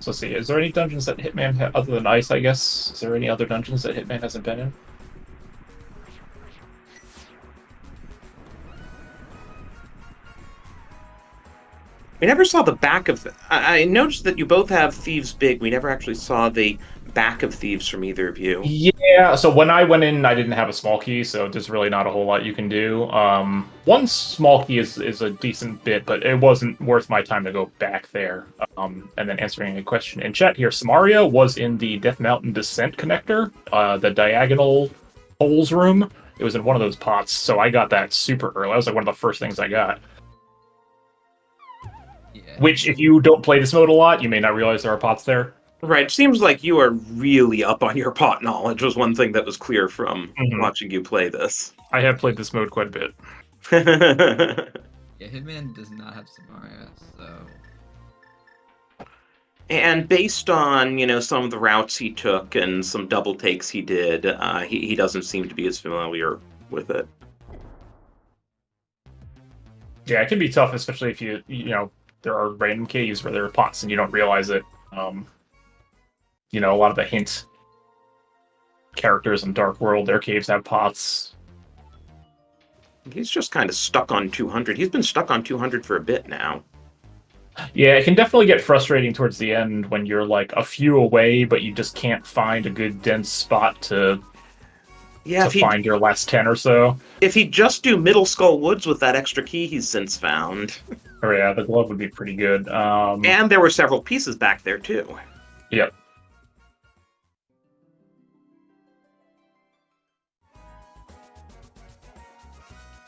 Speaker 3: So let's see, is there any dungeons that Hitman, other than Ice, I guess? Is there any other dungeons that Hitman hasn't been in?
Speaker 1: We never saw the back of... I noticed that you both have Thieves Big. We never actually saw the back of Thieves from either of you.
Speaker 3: Yeah, so when I went in, I didn't have a small key, so there's really not a whole lot you can do. One small key is a decent bit, but it wasn't worth my time to go back there. And then answering a question in chat here, Samaria was in the Death Mountain Descent connector, the diagonal holes room. It was in one of those pots, so I got that super early. That was like one of the first things I got.
Speaker 2: Yeah.
Speaker 3: Which, if you don't play this mode a lot, you may not realize there are pots there.
Speaker 1: Right, seems like you are really up on your pot knowledge, was one thing that was clear from watching you play this.
Speaker 3: I have played this mode quite a bit.
Speaker 2: Yeah, Hitman does not have Samaria, so...
Speaker 1: And based on, some of the routes he took and some double takes he did, he doesn't seem to be as familiar with it.
Speaker 3: Yeah, it can be tough, especially if you there are random caves where there are pots and you don't realize it. A lot of the hint characters in Dark World, their caves have pots.
Speaker 1: He's just kind of stuck on 200. He's been stuck on 200 for a bit now.
Speaker 3: Yeah, it can definitely get frustrating towards the end when you're like a few away, but you just can't find a good dense spot to find your last 10 or so.
Speaker 1: If he'd just do Middle Skull Woods with that extra key he's since found.
Speaker 3: Oh yeah, the glove would be pretty good.
Speaker 1: And there were several pieces back there too.
Speaker 3: Yep.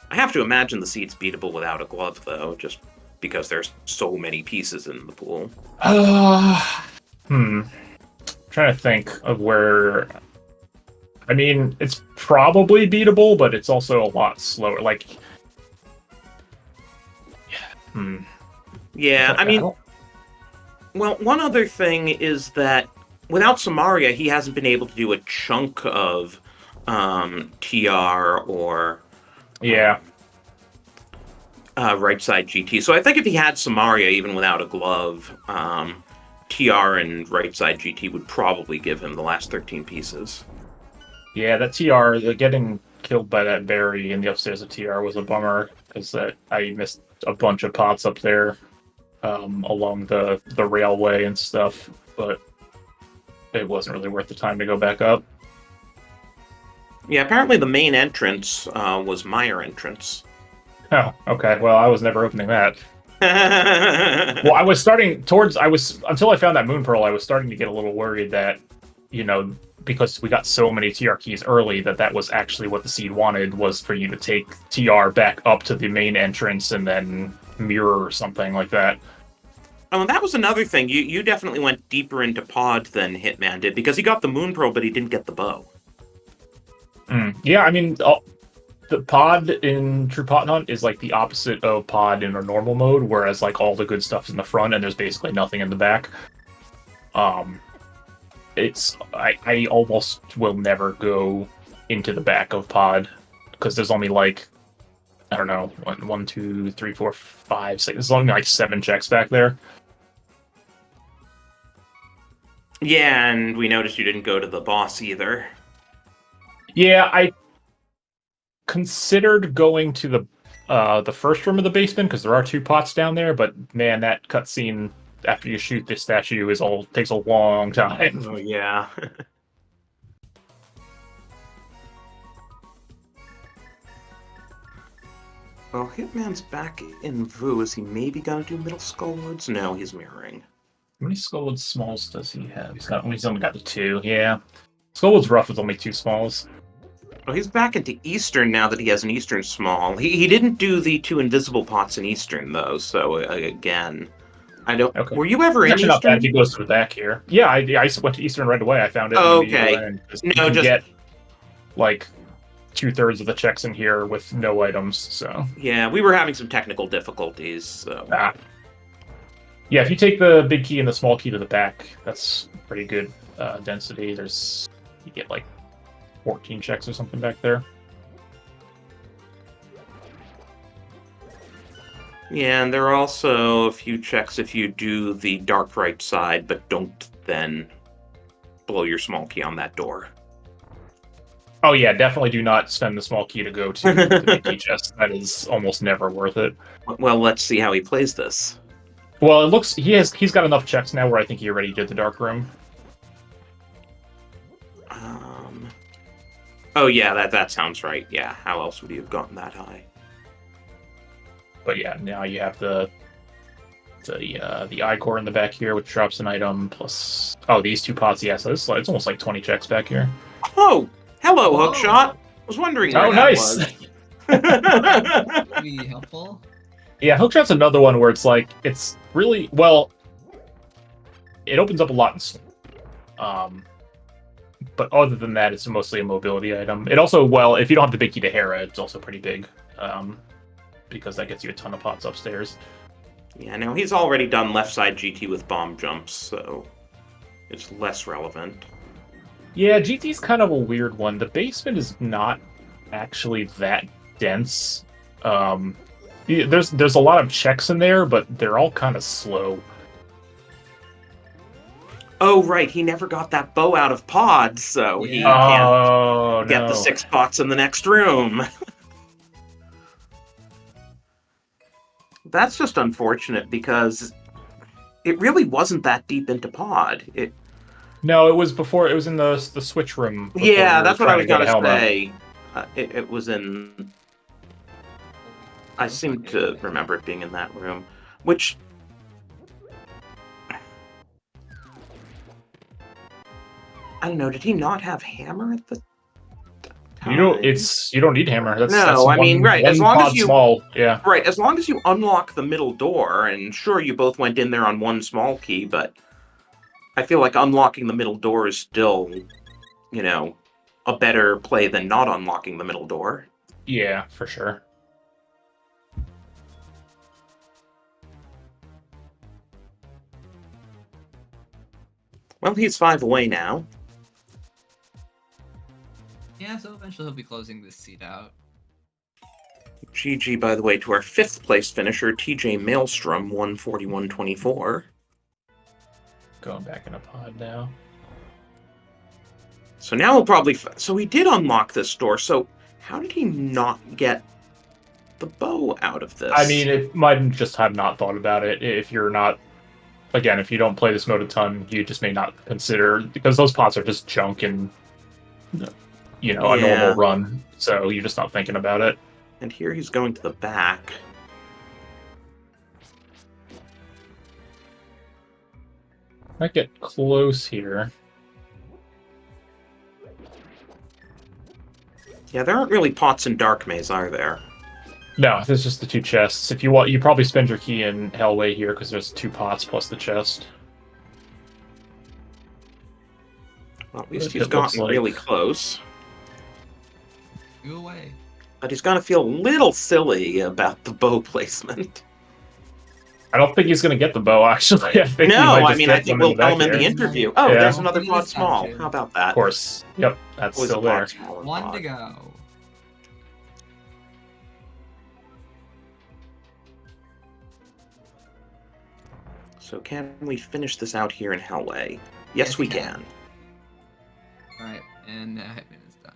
Speaker 1: I have to imagine the seat's beatable without a glove, though, just because there's so many pieces in the pool.
Speaker 3: Trying to think of where... I mean, it's probably beatable, but it's also a lot slower.
Speaker 1: Yeah, I mean, Well, one other thing is that without Samaria, he hasn't been able to do a chunk of TR or
Speaker 3: Yeah.
Speaker 1: right side GT. So I think if he had Samaria, even without a glove, TR and right side GT would probably give him the last 13 pieces.
Speaker 3: Yeah, that TR, getting killed by that berry in the upstairs of TR was a bummer, because I missed a bunch of pots up there along the railway and stuff, but it wasn't really worth the time to go back up.
Speaker 1: Yeah, apparently the main entrance was Meyer entrance.
Speaker 3: Oh, okay. Well, I was never opening that. Well, I was until I found that Moon Pearl, I was starting to get a little worried that, because we got so many TR keys early, that was actually what the seed wanted, was for you to take TR back up to the main entrance and then mirror or something like that.
Speaker 1: Oh, and that was another thing. You definitely went deeper into Pod than Hitman did, because he got the Moon Pearl, but he didn't get the bow.
Speaker 3: Yeah, I mean, the Pod in True Pot Hunt is like the opposite of Pod in a normal mode, whereas like all the good stuff's in the front and there's basically nothing in the back. I almost will never go into the back of Pod, because there's only like, I don't know, 1, 2, 3, 4, 5, 6. There's only like 7 checks back there.
Speaker 1: Yeah, and we noticed you didn't go to the boss either.
Speaker 3: Yeah, I considered going to the first room of the basement, because there are 2 pots down there, but man, that cutscene after you shoot this statue takes a long time.
Speaker 1: Oh yeah. Well, Hitman's back in Vu. Is he maybe gonna do middle Skullwoods? No, he's mirroring.
Speaker 3: How many Skullwood smalls does he have? He's only got the 2, yeah. Skullwood's rough with only 2 smalls.
Speaker 1: Oh, he's back into Eastern now that he has an Eastern small. He didn't do the 2 invisible pots in Eastern, though, so again... I don't...
Speaker 3: Okay.
Speaker 1: Were you ever in
Speaker 3: Eastern? Not bad if he goes to the back here. Yeah, I went to Eastern right away. I found it.
Speaker 1: Oh, okay.
Speaker 3: You can get, like, 2/3 of the checks in here with no items, so...
Speaker 1: Yeah, we were having some technical difficulties, so...
Speaker 3: Yeah, if you take the big key and the small key to the back, that's pretty good density. You get, like, 14 checks or something back there.
Speaker 1: Yeah, and there are also a few checks if you do the dark right side, but don't then blow your small key on that door.
Speaker 3: Oh yeah, definitely do not spend the small key to go to the big key chest. That is almost never worth it.
Speaker 1: Well, let's see how he plays this.
Speaker 3: Well, it looks he's got enough checks now where I think he already did the dark room.
Speaker 1: Oh yeah, that sounds right. Yeah, how else would he have gotten that high?
Speaker 3: But yeah, now you have the I-core in the back here, which drops an item, plus... Oh, these 2 pots, yeah, so it's almost like 20 checks back here.
Speaker 1: Oh! Hello,
Speaker 2: Whoa.
Speaker 1: Hookshot! Was wondering where
Speaker 3: Oh, nice!
Speaker 1: that was.
Speaker 2: Be helpful.
Speaker 3: Yeah, Hookshot's another one where it's really... Well, it opens up a lot in... but other than that, it's mostly a mobility item. It also, well, if you don't have the big key to Hera, it's also pretty big. Because that gets you a ton of pots upstairs.
Speaker 1: Yeah, no, he's already done left side GT with bomb jumps, so it's less relevant.
Speaker 3: Yeah, GT's kind of a weird one. The basement is not actually that dense. There's a lot of checks in there, but they're all kind of slow.
Speaker 1: Oh, right, he never got that bow out of Pod, so he can't get the 6 pots in the next room. That's just unfortunate, because it really wasn't that deep into Pod.
Speaker 3: No, it was before. It was in the switch room.
Speaker 1: Yeah, that's what I was gonna say. It was in... I seem to remember it being in that room, which... I don't know, did he not have hammer at the time?
Speaker 3: You don't need hammer. That's
Speaker 1: I mean, right, as long as you...
Speaker 3: small, yeah.
Speaker 1: Right, as long as you unlock the middle door, and sure, you both went in there on 1 small key, but I feel like unlocking the middle door is still, a better play than not unlocking the middle door.
Speaker 3: Yeah, for sure.
Speaker 1: Well, he's 5 away now.
Speaker 2: Yeah, so eventually he'll be closing this seed out.
Speaker 1: GG, by the way, to our 5th place finisher, TJ Maelstrom, 141.24.
Speaker 3: Going back in a pod now.
Speaker 1: So now we'll probably... So he did unlock this door, so how did he not get the bow out of this?
Speaker 3: I mean, it might just have not thought about it. If you're not... Again, if you don't play this mode a ton, you just may not consider... Because those pots are just junk in, a normal run. So you're just not thinking about it.
Speaker 1: And here he's going to the back.
Speaker 3: Might get close here.
Speaker 1: Yeah, there aren't really pots in Dark Maze, are there?
Speaker 3: No, there's just the 2 chests. If you want, you probably spend your key in Hellway here because there's 2 pots plus the chest.
Speaker 1: Well, at least he's gotten really close.
Speaker 2: Go away.
Speaker 1: But he's going to feel a little silly about the bow placement.
Speaker 3: I don't think he's going to get the bow, actually. I think
Speaker 1: I think we'll tell him in the interview. Oh,
Speaker 3: Yeah.
Speaker 1: there's another pot small. How about that?
Speaker 3: Of course. Yep, that's
Speaker 1: Always
Speaker 3: still
Speaker 1: a
Speaker 3: there.
Speaker 1: pot small and
Speaker 2: One
Speaker 1: pot.
Speaker 2: to go.
Speaker 1: So can we finish this out here in Hellway? Yes, we can.
Speaker 2: Alright, and Hitman is done.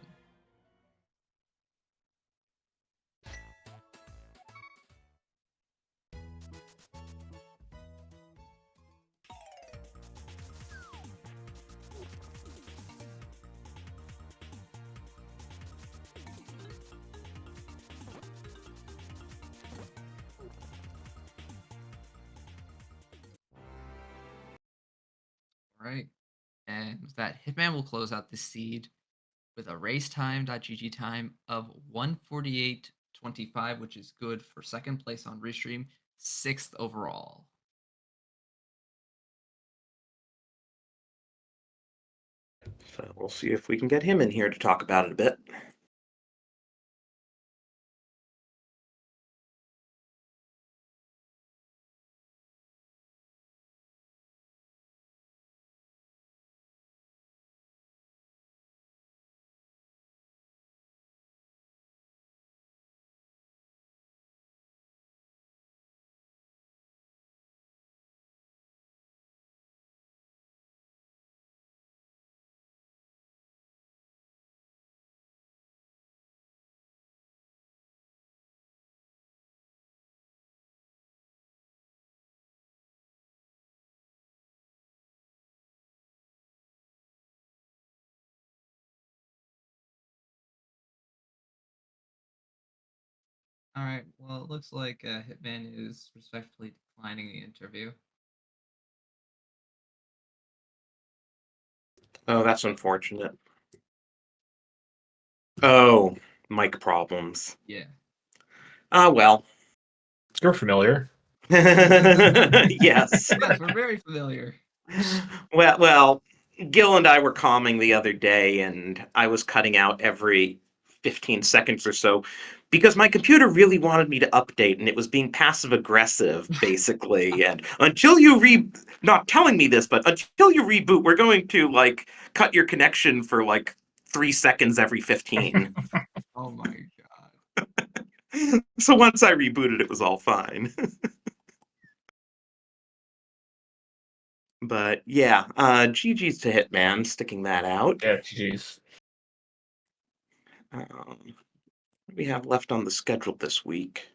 Speaker 2: Right. And with that, Hitman will close out this seed with a race time.gg time of 148.25, which is good for 2nd place on Restream, 6th overall.
Speaker 1: So we'll see if we can get him in here to talk about it a bit.
Speaker 2: All right. Well, it looks like Hitman is respectfully declining the interview.
Speaker 1: Oh, that's unfortunate. Oh, mic problems.
Speaker 2: Yeah.
Speaker 1: Well.
Speaker 3: You're familiar.
Speaker 1: Yes.
Speaker 2: Yes, we're very familiar.
Speaker 1: Well, Gil and I were calming the other day, and I was cutting out every 15 seconds or so because my computer really wanted me to update, and it was being passive aggressive, basically. And until you not telling me this, but until you reboot, we're going to cut your connection for 3 seconds every 15.
Speaker 2: Oh my god.
Speaker 1: So once I rebooted, it was all fine. But yeah, GG's to Hitman, sticking that out.
Speaker 3: Yeah, GG's.
Speaker 1: What do we have left on the schedule this week?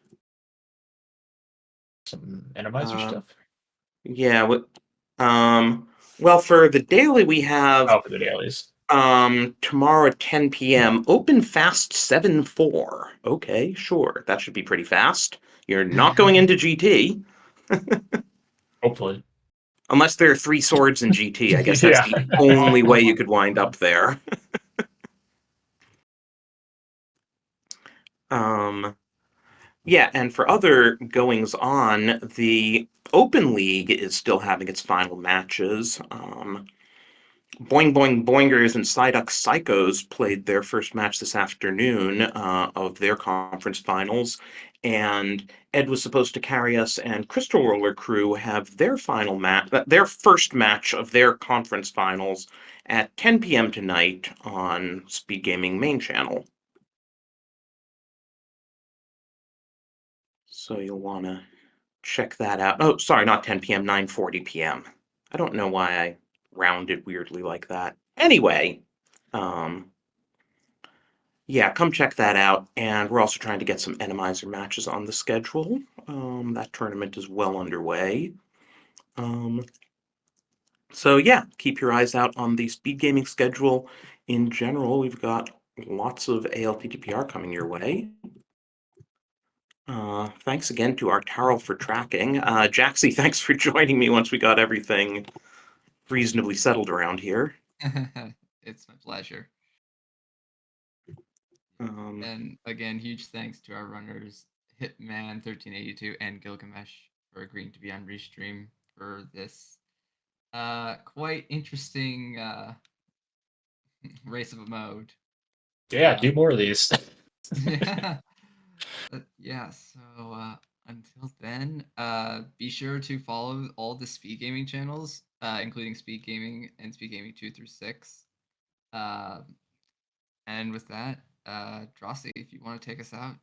Speaker 3: Some Randomizer stuff?
Speaker 1: Yeah. Well, for the daily, we have
Speaker 3: Oh, for the dailies.
Speaker 1: tomorrow at 10 p.m. Open Fast 7-4. Okay, sure. That should be pretty fast. You're not going into GT.
Speaker 3: Hopefully.
Speaker 1: Unless there are 3 swords in GT. I guess that's the only way you could wind up there. Yeah, and for other goings on, the Open League is still having its final matches. Boing Boing Boingers and Psyduck Psychos played their first match this afternoon of their conference finals, and Ed was supposed to carry us, and Crystal Roller Crew have their final match, their first match of their conference finals at 10 p.m. tonight on Speed Gaming main channel. So you'll want to check that out. Oh, sorry, not 10 p.m., 9:40 p.m. I don't know why I rounded weirdly like that. Anyway, yeah, come check that out. And we're also trying to get some Enemizer matches on the schedule. That tournament is well underway. So yeah, keep your eyes out on the speed gaming schedule. In general, we've got lots of ALTTPR coming your way. Thanks again to our Tarl for tracking. Jaxie, thanks for joining me once we got everything reasonably settled around here.
Speaker 2: It's my pleasure.
Speaker 1: Um,
Speaker 2: And again, huge thanks to our runners, Hitman1382 and Gilgamesh, for agreeing to be on Restream for this quite interesting race of a mode.
Speaker 4: Yeah, do more of these.
Speaker 2: Yeah. Yeah, so until then, be sure to follow all the speed gaming channels, including Speed Gaming and Speed Gaming 2 through 6. And with that, Drossi, if you want to take us out.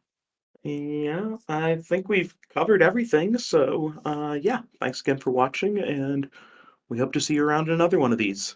Speaker 1: yeah, I think we've covered everything. So yeah, thanks again for watching, and we hope to see you around in another one of these.